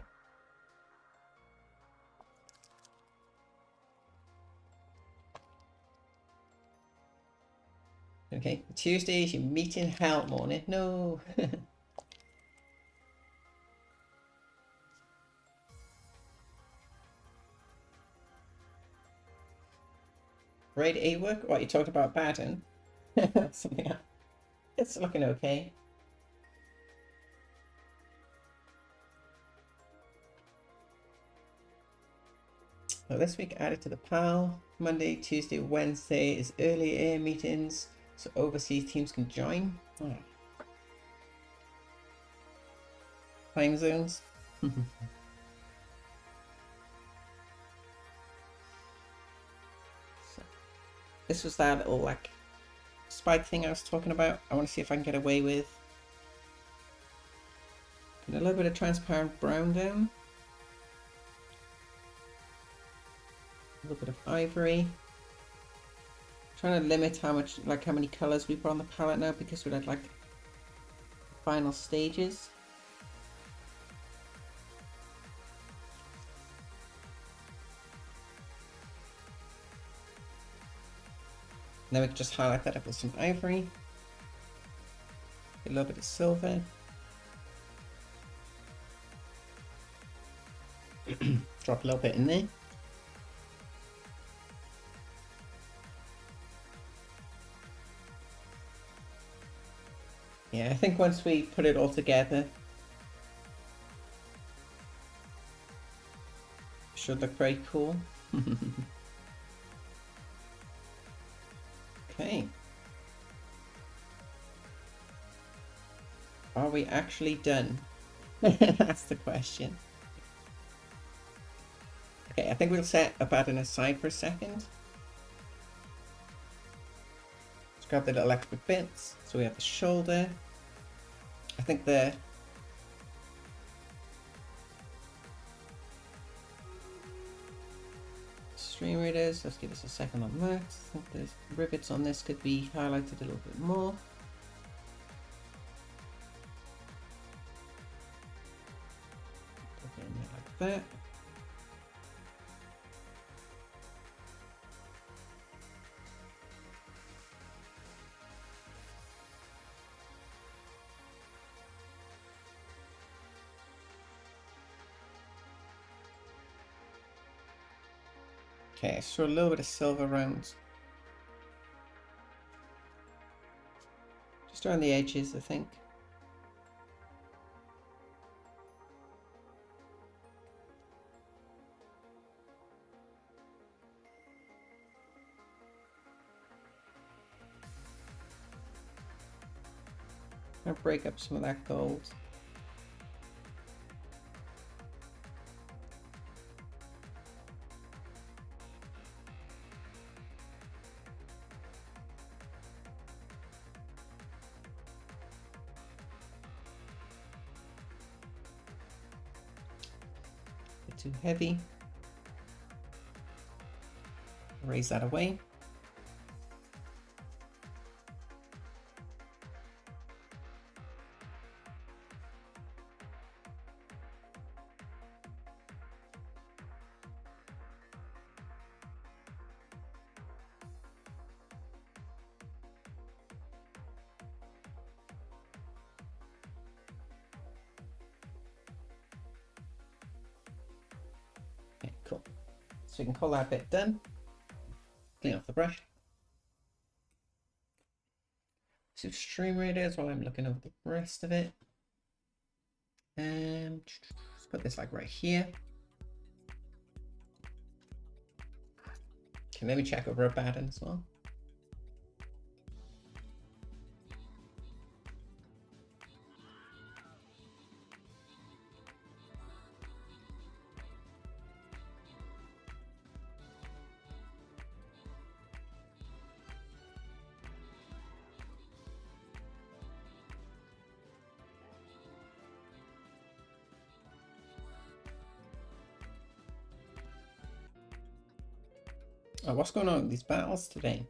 Okay, Tuesday is your meeting hell morning. No. Grade A work? What, you talked about Abaddon? Something else. It's looking okay. So this week added to the PAL. Monday, Tuesday, Wednesday is early air meetings, so overseas teams can join. Oh. Time zones. So, this was that little like spike thing I was talking about. I want to see if I can get away with putting a little bit of transparent brown down. A little bit of ivory. Trying to limit how many colors we put on the palette now because we're at like final stages. And then we can just highlight that up with some ivory. A little bit of silver. Drop a little bit in there. Yeah, I think once we put it all together, it should look very cool. Okay. Are we actually done? That's the question. Okay, I think we'll set Abaddon aside for a second. Let's grab the little extra bits. So we have the shoulder. I think the stream readers, let's give us a second on that. I think the rivets on this could be highlighted a little bit more. Put it in there like that. Okay, so a little bit of silver around, just around the edges, I think. I'll break up some of that gold. Too heavy. Erase that away. Okay, cool. So we can call that bit done. Clean off the brush. So stream readers while I'm looking over the rest of it. And let's put this like right here. Okay, let me check over Abaddon as well. Oh, what's going on with these battles today?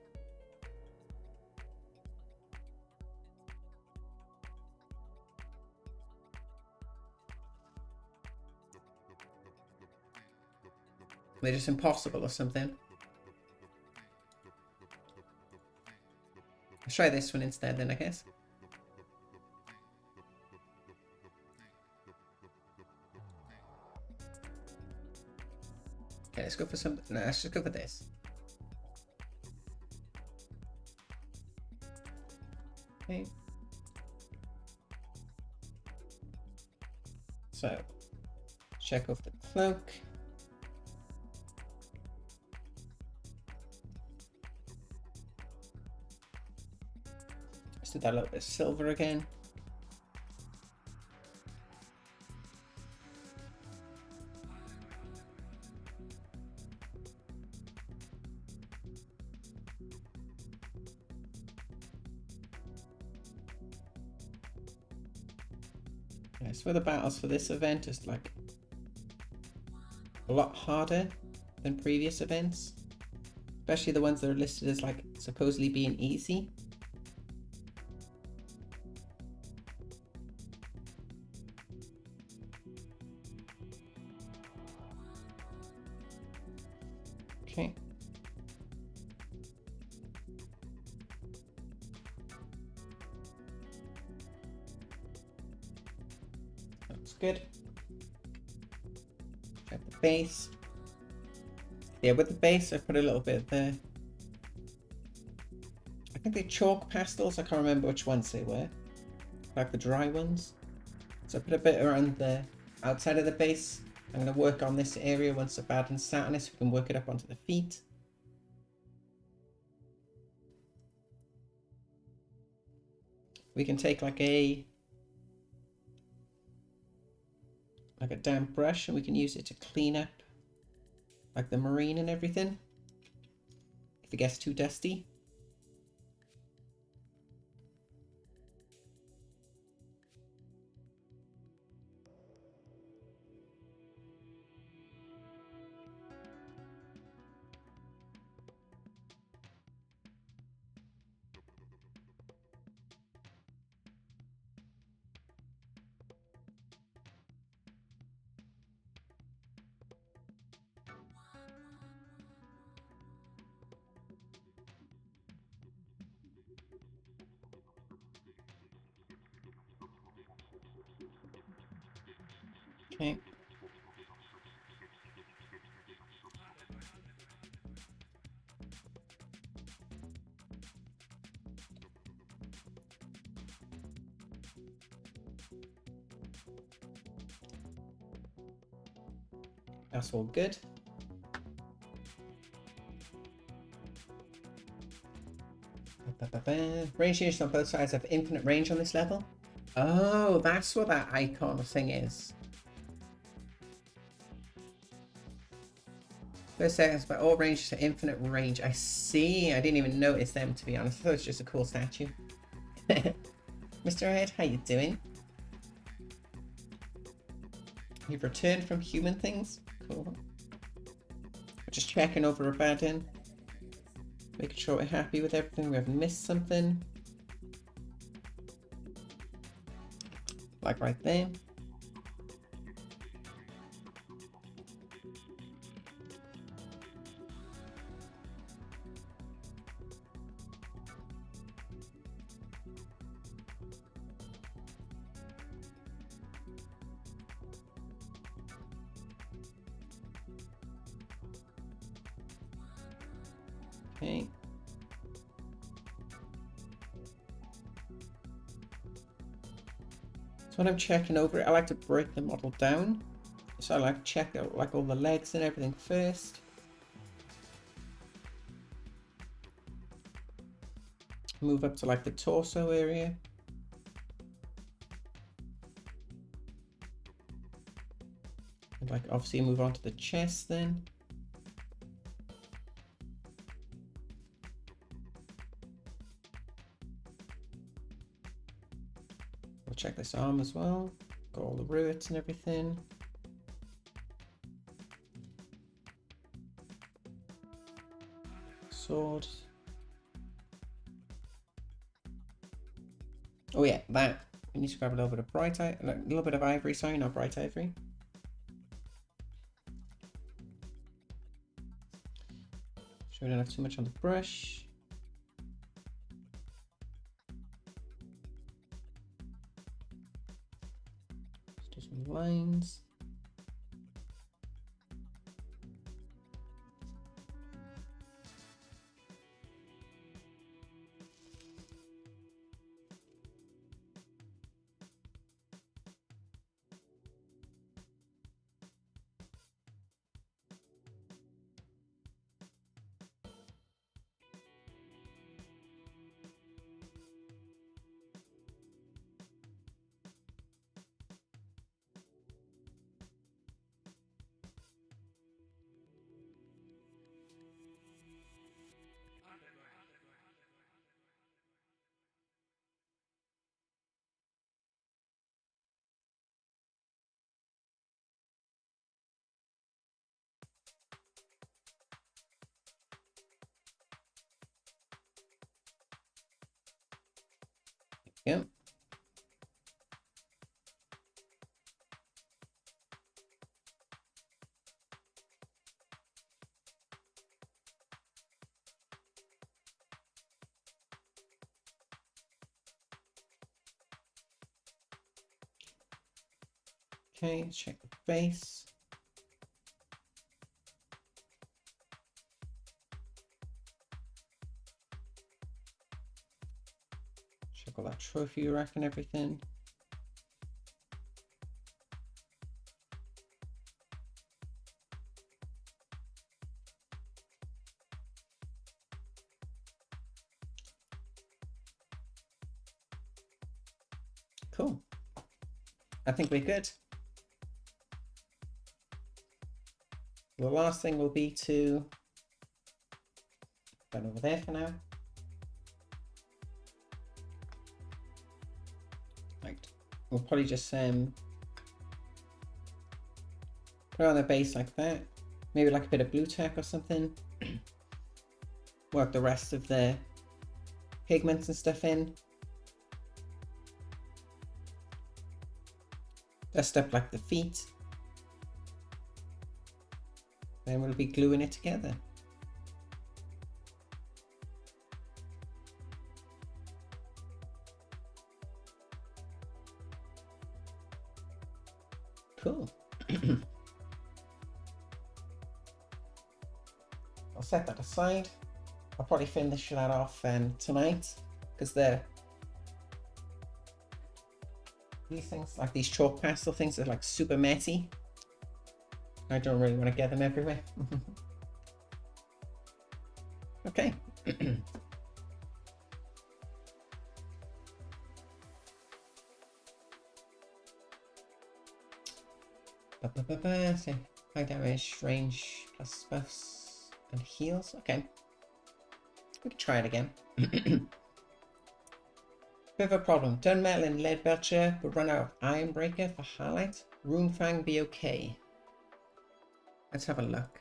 They're just impossible or something. Let's try this one instead then, I guess. Okay, let's go for some... No, let's just go for this. Okay. So, check off the cloak. Let's do that a little bit of silver again. Okay, so for the battles for this event is like a lot harder than previous events, especially the ones that are listed as like supposedly being easy. Okay. That's good. Check the base. Yeah, with the base, I put a little bit of the... I think they're chalk pastels. I can't remember which ones they were. Like the dry ones. So I put a bit around the outside of the base. I'm going to work on this area once Abaddon's sat on it, so we can work it up onto the feet. We can take like a damp brush and we can use it to clean up like the marine and everything if it gets too dusty. Okay. That's all good. Range units on both sides have infinite range on this level. Oh, that's what that icon thing is. First seconds, but all ranges to infinite range. I see. I didn't even notice them, to be honest. I thought it was just a cool statue. Mr. Ed, how you doing? You've returned from human things? Cool. Just checking over Abaddon. Making sure we're happy with everything. We haven't missed something. Like right there. Okay. So when I'm checking over it, I like to break the model down. So I like to check out like all the legs and everything first. Move up to like the torso area. And like obviously move on to the chest then. We'll check this arm as well. Got all the rivets and everything. sword. Oh yeah, that. We need to grab a little bit of a little bit of ivory, sorry, not bright ivory. So we don't have too much on the brush. Let's do some lines. Yeah. Okay, let's check the face. Check all that trophy rack and everything. Cool. I think we're good. The last thing will be to put over there for now. Right. We'll probably just put it on the base like that. Maybe like a bit of blue tack or something. Work the rest of the pigments and stuff in. Dust up like the feet. Then we'll be gluing it together. Cool. I'll set that aside. I'll probably finish that off tonight, because these things, like these chalk pastel things, are like super messy. I don't really want to get them everywhere. Okay. So high damage, range, plus buffs and heals. Okay. We can try it again. Bit of a problem. Dunmetal and lead belcher will run out of iron breaker for highlight. Runefang be okay. Let's have a look.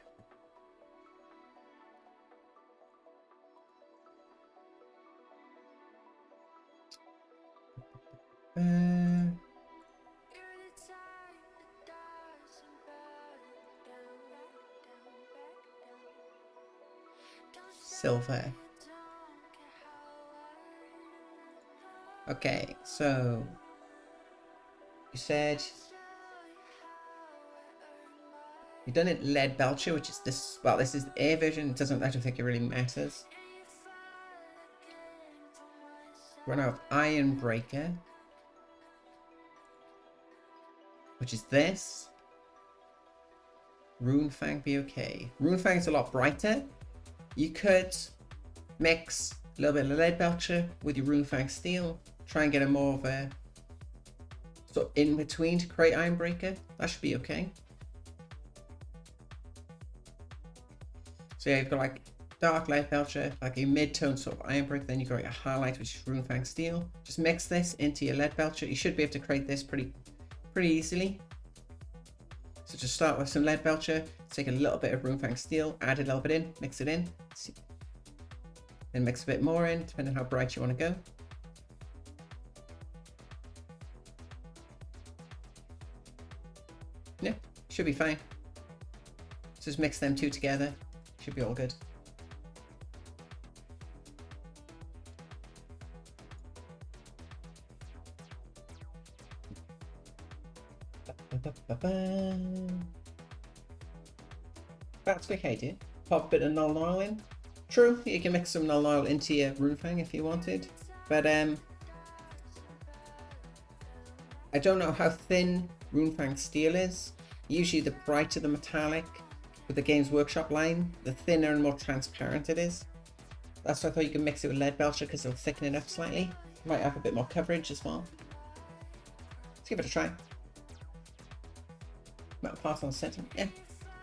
Silver. Okay, so you said you've done it lead belcher, which is this. Well, this is the air version. I don't think it really matters. Run out of iron breaker, which is this. Runefang be okay. Runefang's a lot brighter. You could mix a little bit of lead belcher with your Runefang steel. Try and get a more of a sort of in between to create iron breaker. That should be okay. So yeah, you've got like dark lead belcher, like a mid-tone sort of iron breaker. Then you've got your highlight, which is Runefang steel. Just mix this into your lead belcher. You should be able to create this pretty easily. So just start with some lead belcher, take a little bit of Runefang steel, add a little bit in, mix it in. Then mix a bit more in, depending on how bright you want to go. Yeah, should be fine. Just mix them two together. Should be all good. That's okay, dude. Pop a bit of null oil in. True, you can mix some null oil into your Runefang if you wanted, but I don't know how thin Runefang steel is. Usually the brighter the metallic with the Games Workshop line, the thinner and more transparent it is. That's why I thought you could mix it with lead belcher because it'll thicken it up slightly. Might have a bit more coverage as well. Let's give it a try. Metal part on center. Yeah,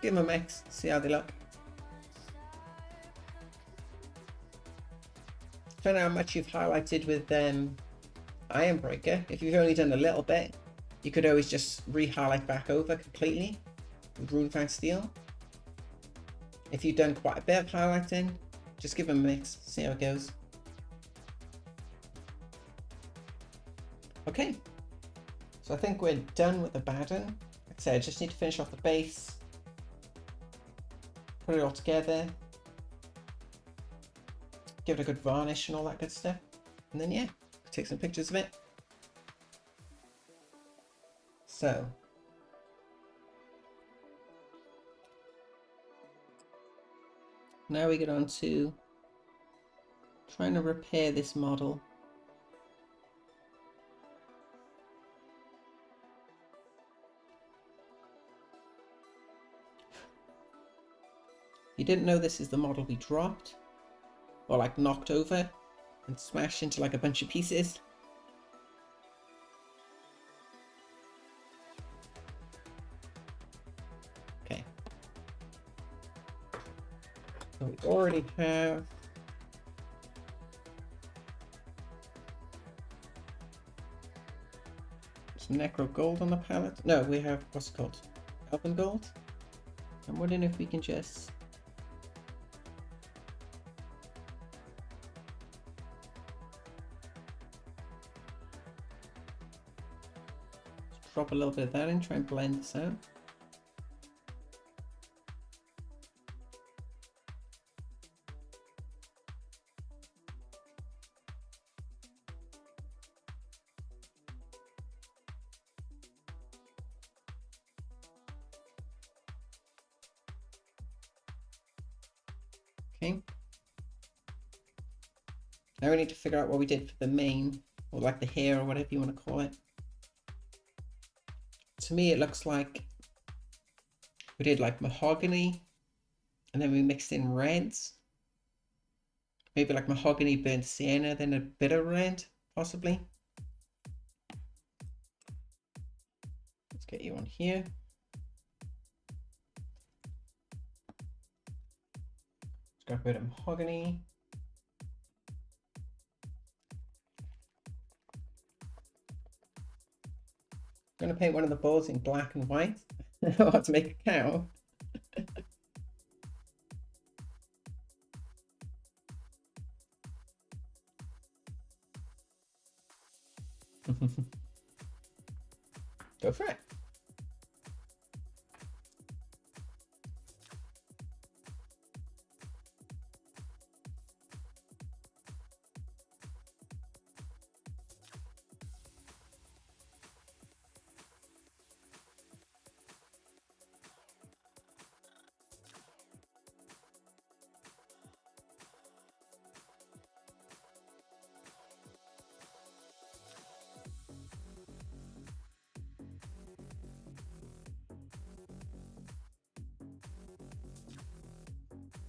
give them a mix, see how they look. Depending on how much you've highlighted with Iron Breaker, if you've only done a little bit, you could always just re-highlight back over completely with Runefang Steel. If you've done quite a bit of highlighting, just give them a mix, see how it goes. Okay, so I think we're done with Abaddon. Like I said, I just need to finish off the base, put it all together, give it a good varnish and all that good stuff, and then yeah, take some pictures of it. So now we get on to trying to repair this model. You didn't know this is the model we dropped, or like knocked over and smashed into like a bunch of pieces. Okay. So we already have some Necro Gold on the palette. No, we have, what's it called? Elven Gold. I'm wondering if we can just drop a little bit of that in, try and blend this out. Okay. Now we need to figure out what we did for the mane, or like the hair, or whatever you want to call it. To me, it looks like we did like mahogany, and then we mixed in reds. Maybe like mahogany, burnt sienna, then a bit of red, possibly. Let's get you on here. Let's grab a bit of mahogany. I'm going to paint one of the balls in black and white. I want to make a cow. Go for it.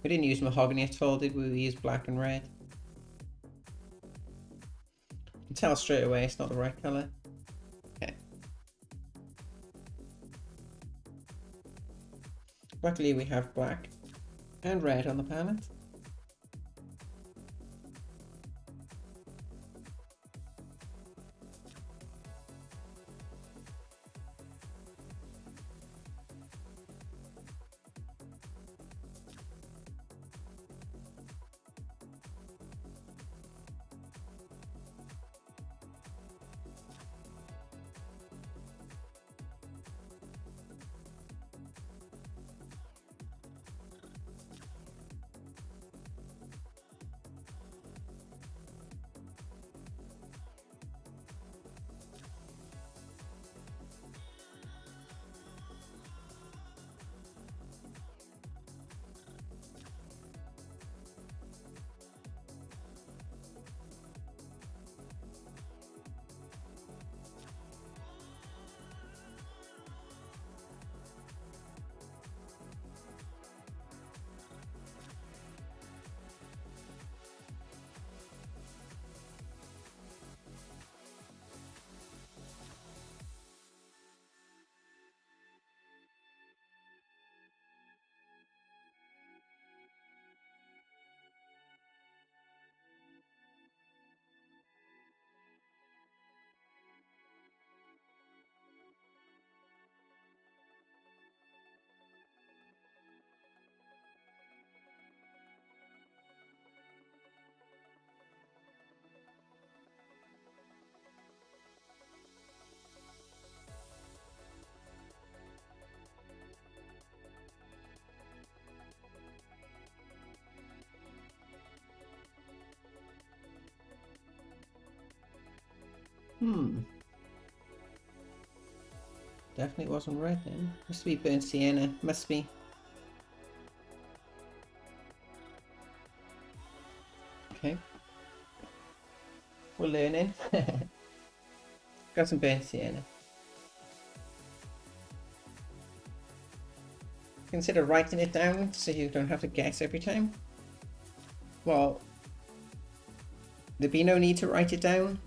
We didn't use mahogany at all, did we? We used black and red. You can tell straight away it's not the right color. Okay. Luckily we have black and red on the palette. Definitely wasn't right then. Must be burnt sienna. Must be. Okay. We're learning. Got some burnt sienna. Consider writing it down so you don't have to guess every time. Well, there'd be no need to write it down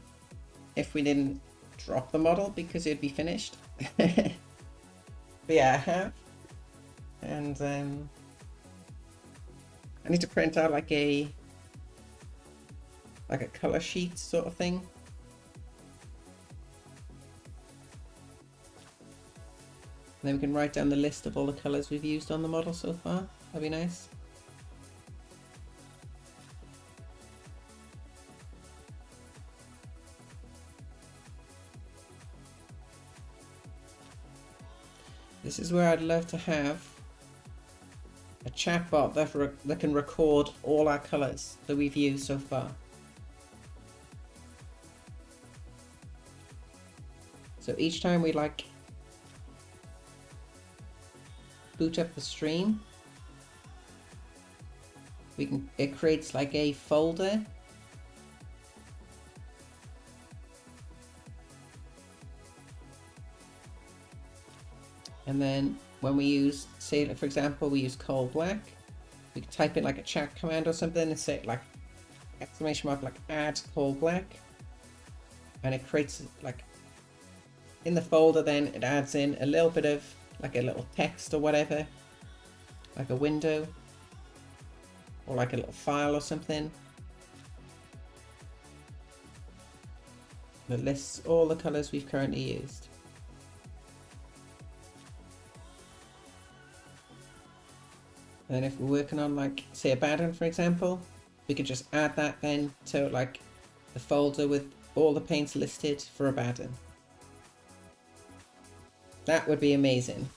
if we didn't drop the model because it'd be finished. But yeah, I have. And I need to print out like a color sheet sort of thing. And then we can write down the list of all the colors we've used on the model so far. That'd be nice. This is where I'd love to have a chatbot that can record all our colors that we've used so far. So each time we like boot up the stream, it creates like a folder. And then when we use, say for example, we use coal black, we can type in like a chat command or something and say like exclamation mark like add coal black, and it creates like in the folder. Then it adds in a little bit of like a little text or whatever, like a window or like a little file or something that lists all the colors we've currently used. And then if we're working on like say Abaddon for example, we could just add that then to like the folder with all the paints listed for Abaddon. That would be amazing.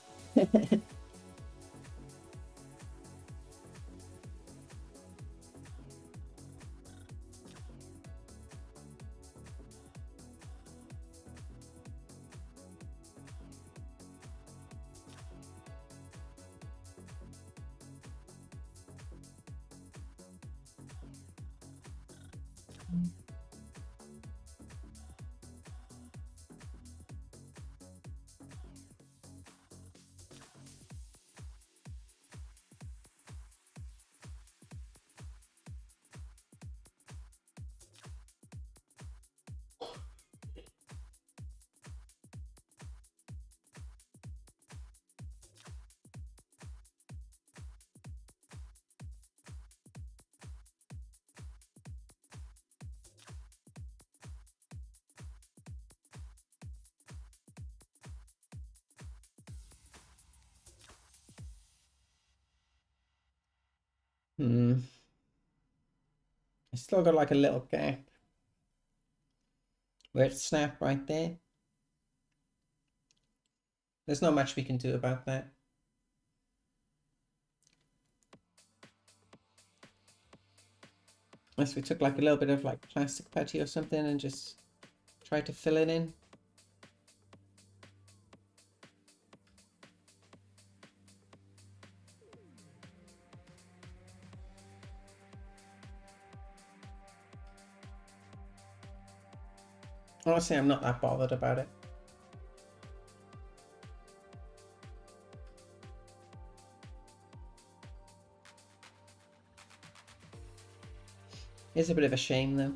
It's still got like a little gap where it snapped right there. There's not much we can do about that. Unless we took like a little bit of like plastic putty or something and just tried to fill it in. Honestly, I'm not that bothered about it. It's a bit of a shame though.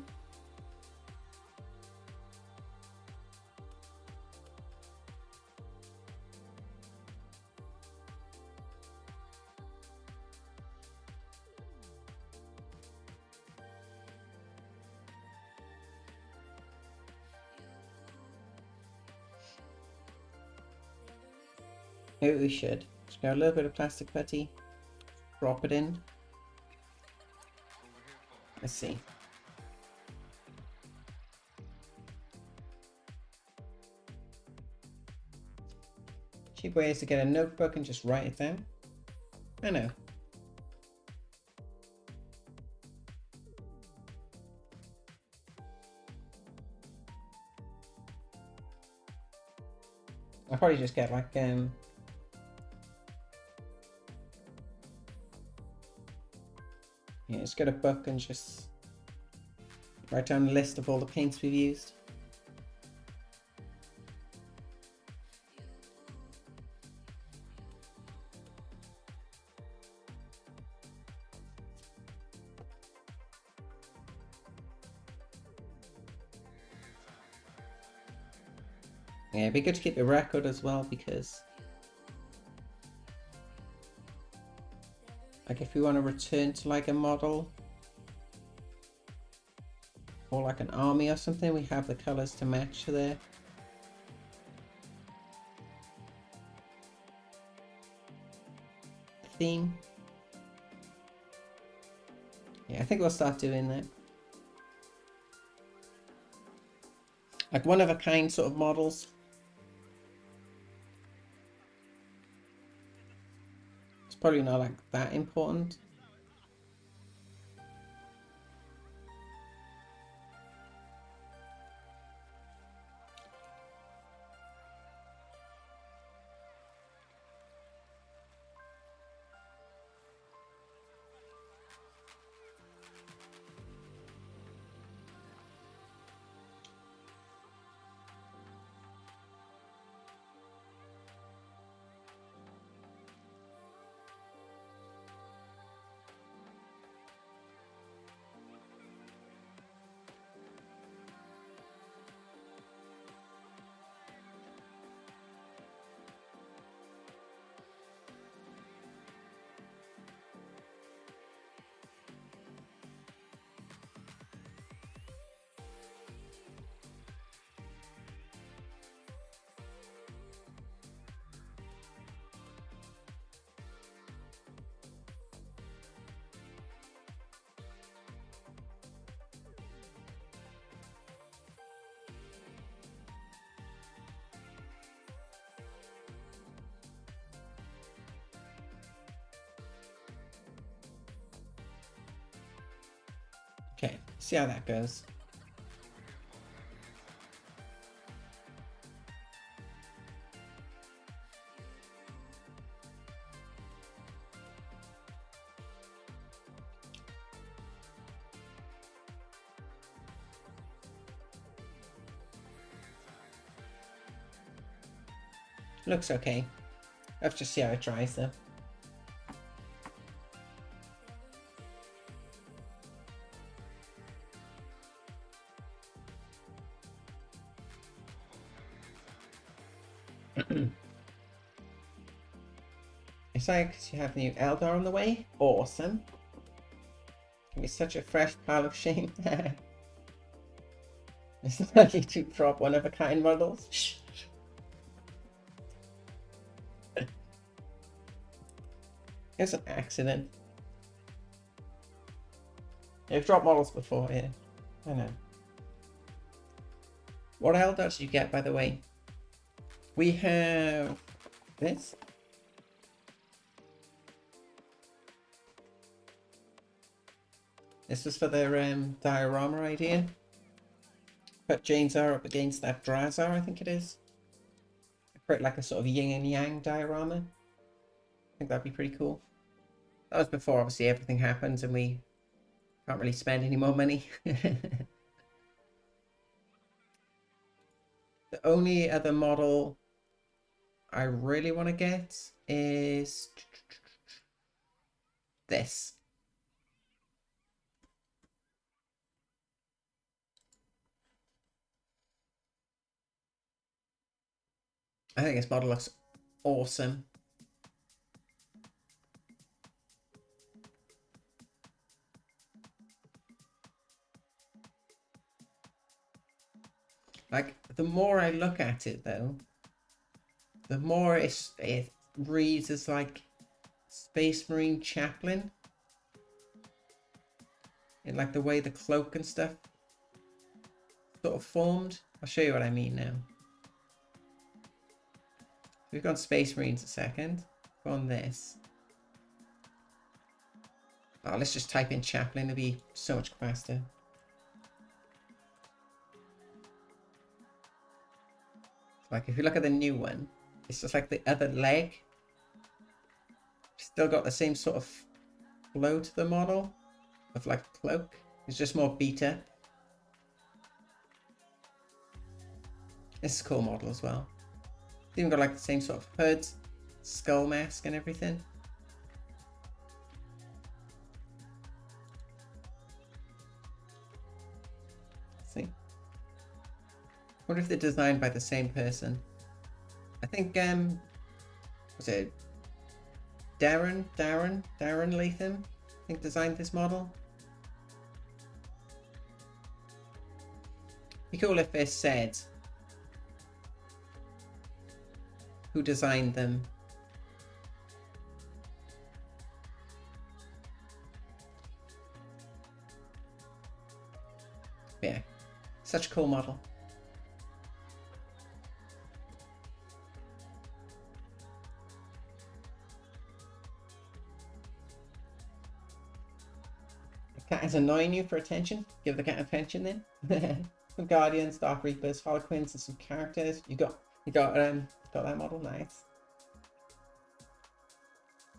Maybe we should. Just go a little bit of plastic putty, drop it in. Let's see. Cheap way is to get a notebook and just write it down. I know. I'll probably just get like yeah, just get a book and just write down a list of all the paints we've used. Yeah, it'd be good to keep a record as well, because like if we want to return to like a model or like an army or something, we have the colors to match to their theme. Yeah, I think we'll start doing that. Like one of a kind sort of models. It's probably not like that important. Okay, see how that goes. Looks okay. Let's just see how it dries though. It's like because you have new Eldar on the way. Awesome. It's gonna be such a fresh pile of shame. It's like you to drop one of a kind models. It's an accident. You've dropped models before, yeah. I know. What Eldar do you get, by the way? We have this. This was for their diorama idea. Put Janezar up against that Drazar, I think it is. Create like a sort of yin and yang diorama. I think that'd be pretty cool. That was before, obviously, everything happens and we can't really spend any more money. The only other model I really want to get is this. I think this model looks awesome. Like, the more I look at it, though, the more it reads as like Space Marine Chaplain. In like the way the cloak and stuff sort of formed. I'll show you what I mean now. We've gone Space Marines a second. Go on this. Oh, let's just type in Chaplain. It'll be so much faster. Like if you look at the new one, It's just like the other leg. Still got the same sort of flow to the model of like a cloak. It's just more beta. This is a cool model as well. It's even got like the same sort of hood, skull mask and everything. Let's see. Wonder if they're designed by the same person. I think was it Darren Latham, I think, designed this model. Be cool if they said who designed them. Yeah, such a cool model. The cat is annoying you for attention. Give the cat attention then. Some Guardians, Dark Reapers, Harlequins, and some characters. You got that model, nice.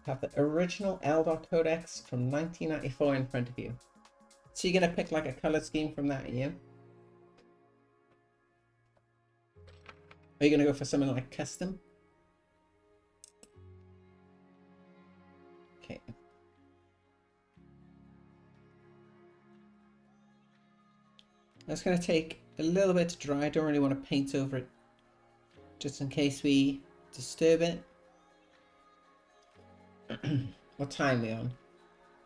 Have the original Eldar Codex from 1994 in front of you. So you're gonna pick like a color scheme from that, are you? Are you gonna go for something like custom? Okay. That's gonna take a little bit to dry. I don't really want to paint over it, just in case we disturb it. What time are we on?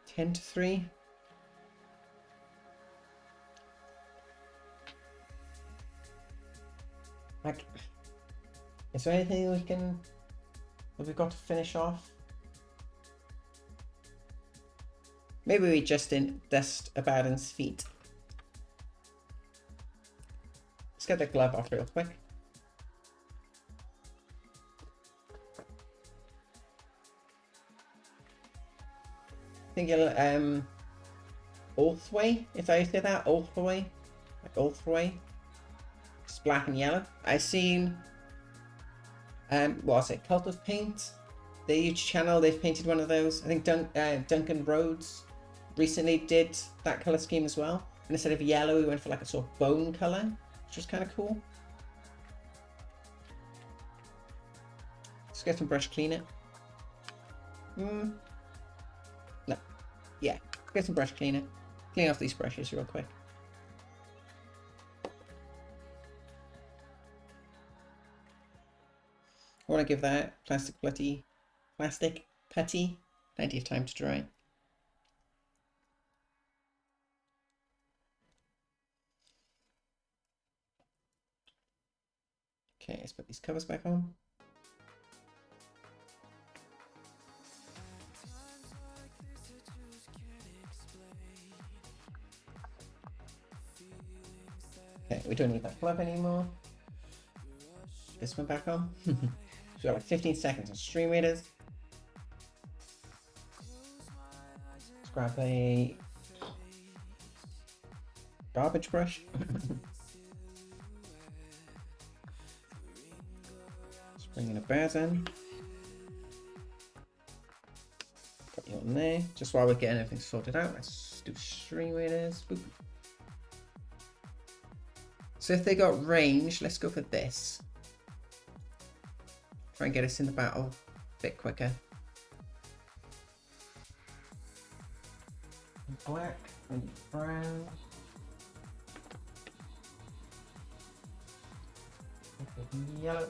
10 to 3? Like, is there anything that we've got to finish off? Maybe we just dust Abaddon's feet. Let's get the glove off real quick. I think it'll Ulthway, if I say that, Ulthway, like Ulthway. It's black and yellow. I seen what's it, Cult of Paint, their YouTube channel, they've painted one of those. I think Duncan Rhodes recently did that color scheme as well, and instead of yellow we went for like a sort of bone color, which was kind of cool. Let's get some brush cleaner. No, yeah, get some brush cleaner. Clean off these brushes real quick. I want to give that plastic putty plenty of time to dry. Okay, let's put these covers back on. Okay, we don't need that glove anymore. This one back on. So we got like 15 seconds on stream readers. Let's grab a garbage brush. Let's bring in a Abaddon. Put you on there. Just while we're getting everything sorted out, let's do stream readers. Boop. So if they got range, let's go for this. Try and get us in the battle a bit quicker. Black and brown. Yellow.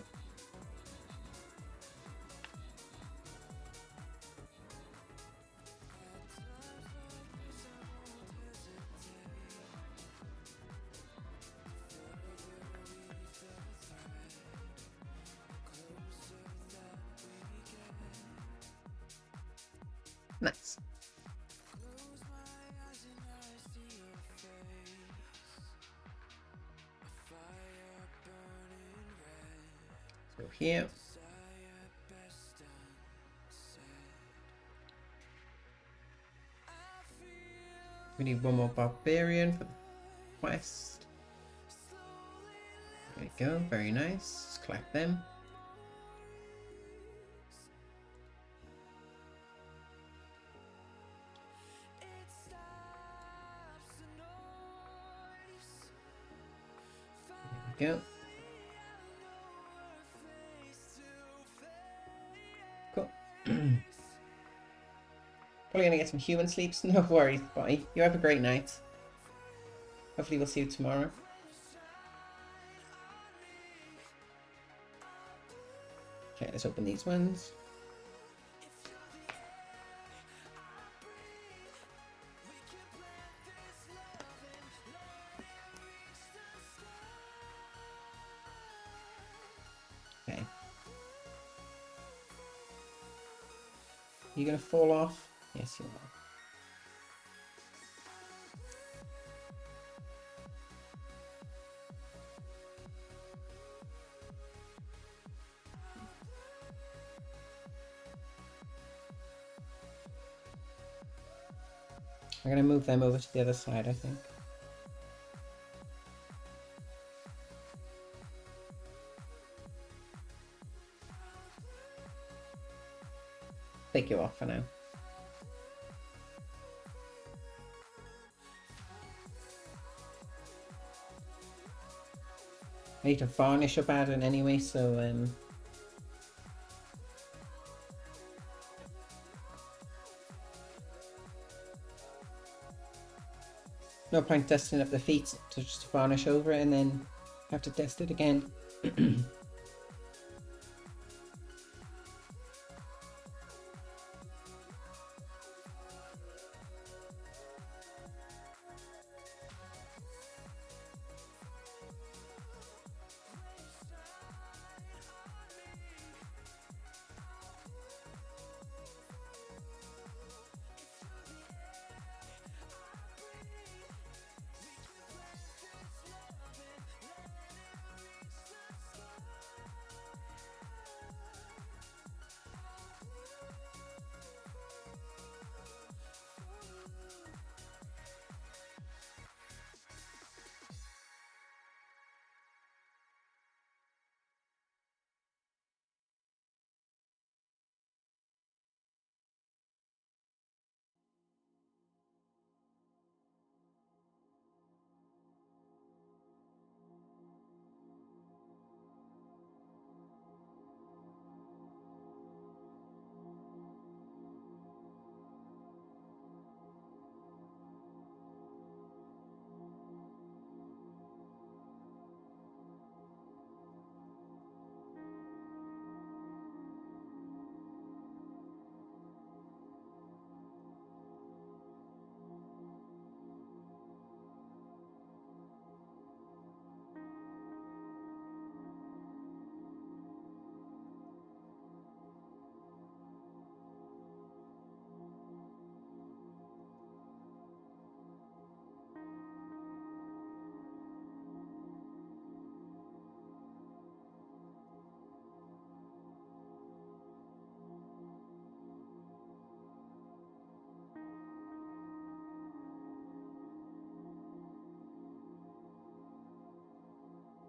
Nice. So here. We need one more barbarian for the quest. There we go, very nice. Let's collect them. go. Cool. Probably gonna get some human sleeps. No worries, bye. You have a great night. Hopefully we'll see you tomorrow. Okay, let's open these ones. Okay. You gonna fall off? Yes, you are. I'm gonna move them over to the other side, I think. Take you off for now. I need to varnish Abaddon anyway, so no point dusting up the feet to just varnish over it and then have to dust it again.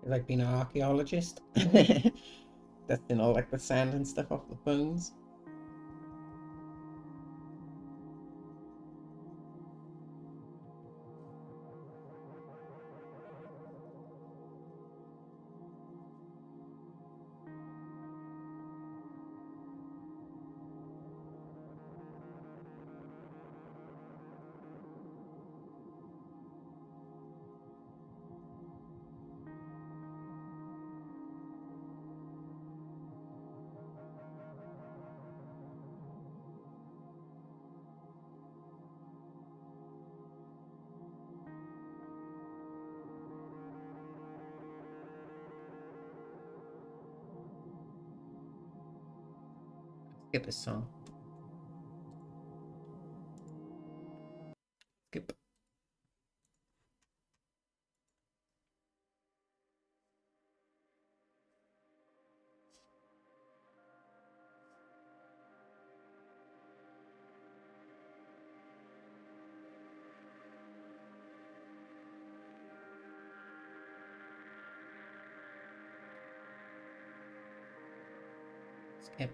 Like being an archaeologist. Dusting all like the sand and stuff off the bones. Skip this song. Skip. Skip.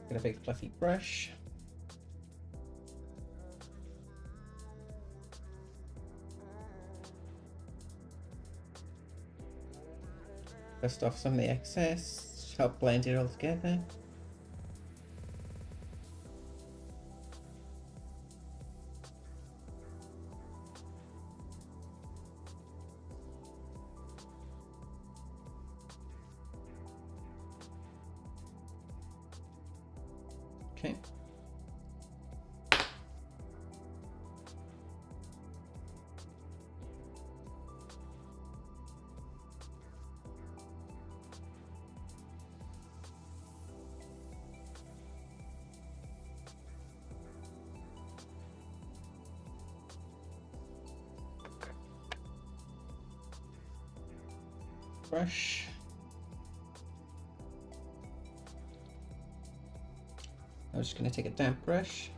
Get a big fluffy brush. Dust off some of the excess, help blend it all together. Okay. Brush. I'm just going to take a damp brush.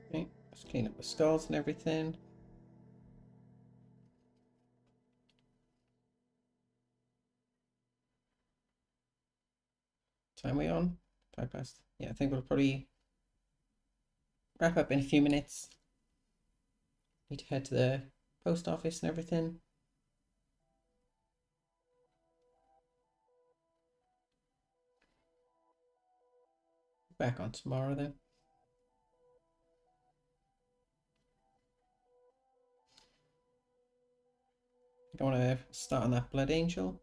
Okay, let's clean up the skulls and everything. Time we on? 5 past. Yeah, I think we'll probably wrap up in a few minutes. Need to head to the post office and everything. Back on tomorrow then. I want to start on that Blood Angel.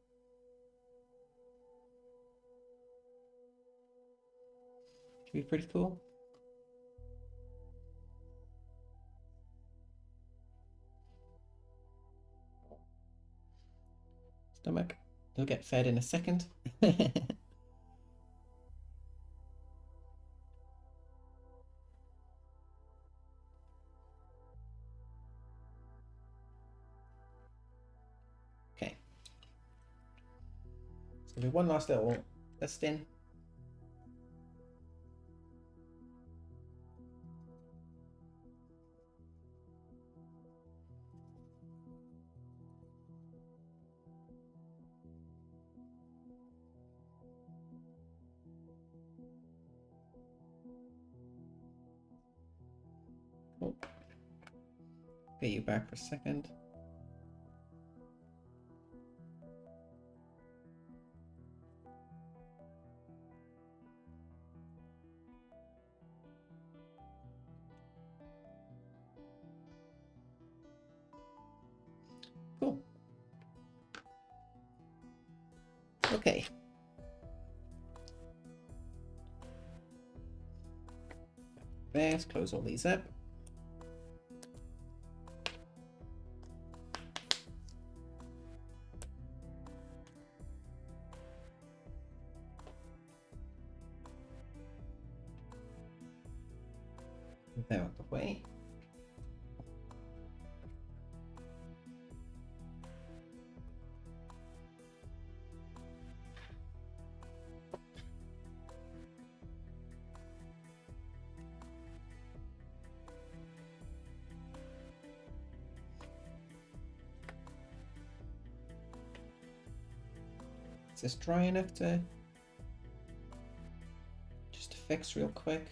Should be pretty cool. Stomach. He'll get fed in a second. Okay. So do one last little dust in. Cool. Get you back for a second. Cool. Okay. Let's close all these up. Move that out of the way. Is this dry enough to just fix real quick?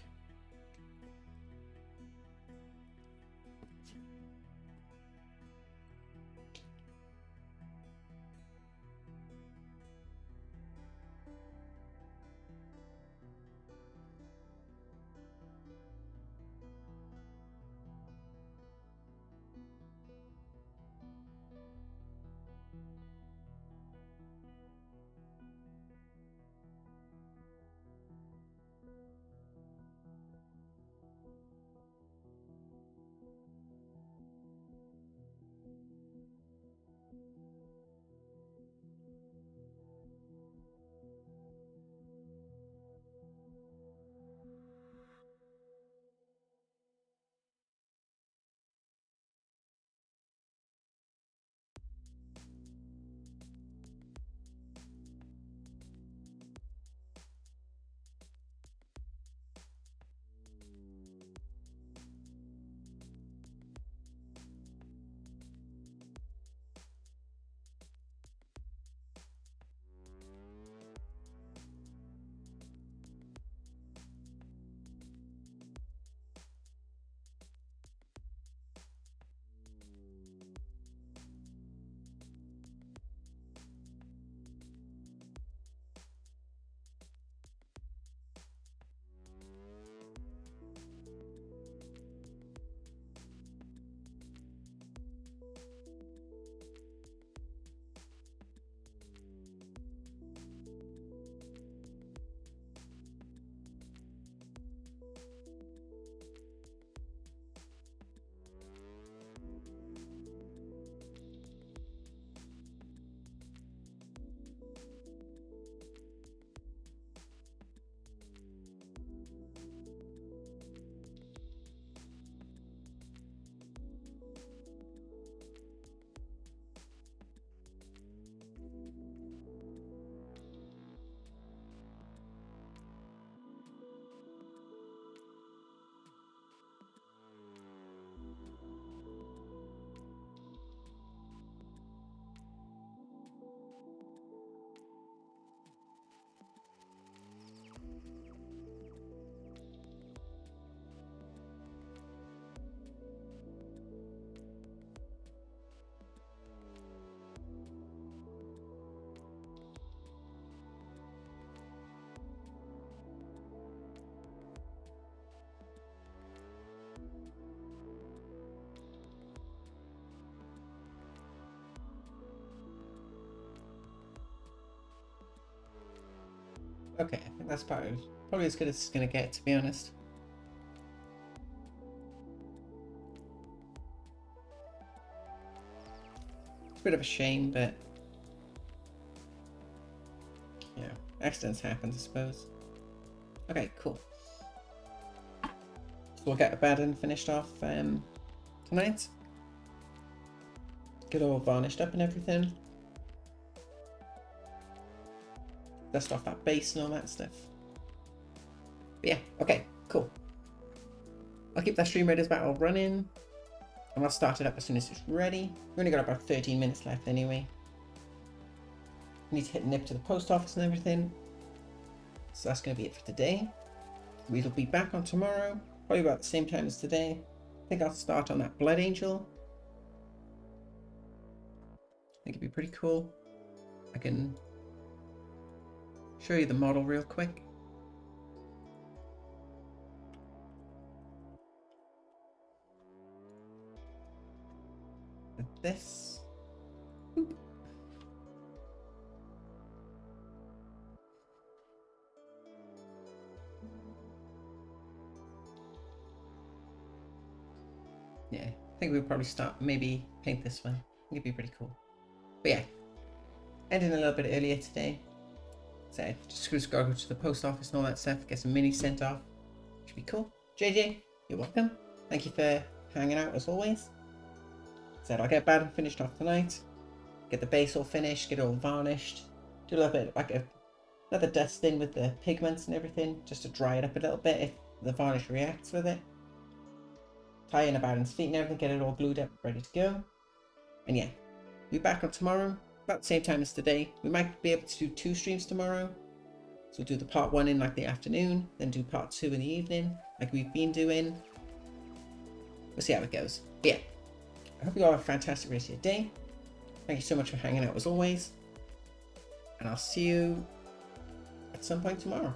Okay, I think that's probably as good as it's gonna get, to be honest. It's a bit of a shame, but yeah, accidents happen, I suppose. Okay, cool. So we'll get Abaddon finished off tonight. Get all varnished up and everything. dust off that base and all that stuff. But yeah, okay, cool. I'll keep that stream ready as well running, and I'll start it up as soon as it's ready. We've only got about 13 minutes left anyway. I need to hit nip to the post office and everything. So that's going to be it for today. We'll be back on tomorrow, probably about the same time as today. I think I'll start on that Blood Angel. I think it'd be pretty cool. I can show you the model real quick. With this. Boop. Yeah, I think we'll probably start, maybe paint this one. I think it'd be pretty cool. But yeah, ending a little bit earlier today. So just gotta go to the post office and all that stuff, get some minis sent off. Should be cool. JJ, you're welcome. Thank you for hanging out as always. So I'll get Abaddon finished off tonight. Get the base all finished, get it all varnished. Do a little bit like another dust in with the pigments and everything, just to dry it up a little bit if the varnish reacts with it. Tie in Abaddon's feet and everything, get it all glued up, ready to go. And yeah, we'll be back on tomorrow, about the same time as today. We might be able to do 2 streams tomorrow. So we'll do the part 1 in like the afternoon, then do part 2 in the evening, like we've been doing. We'll see how it goes. But yeah, I hope you all have a fantastic rest of your day. Thank you so much for hanging out as always. And I'll see you at some point tomorrow.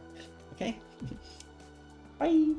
Okay? Bye!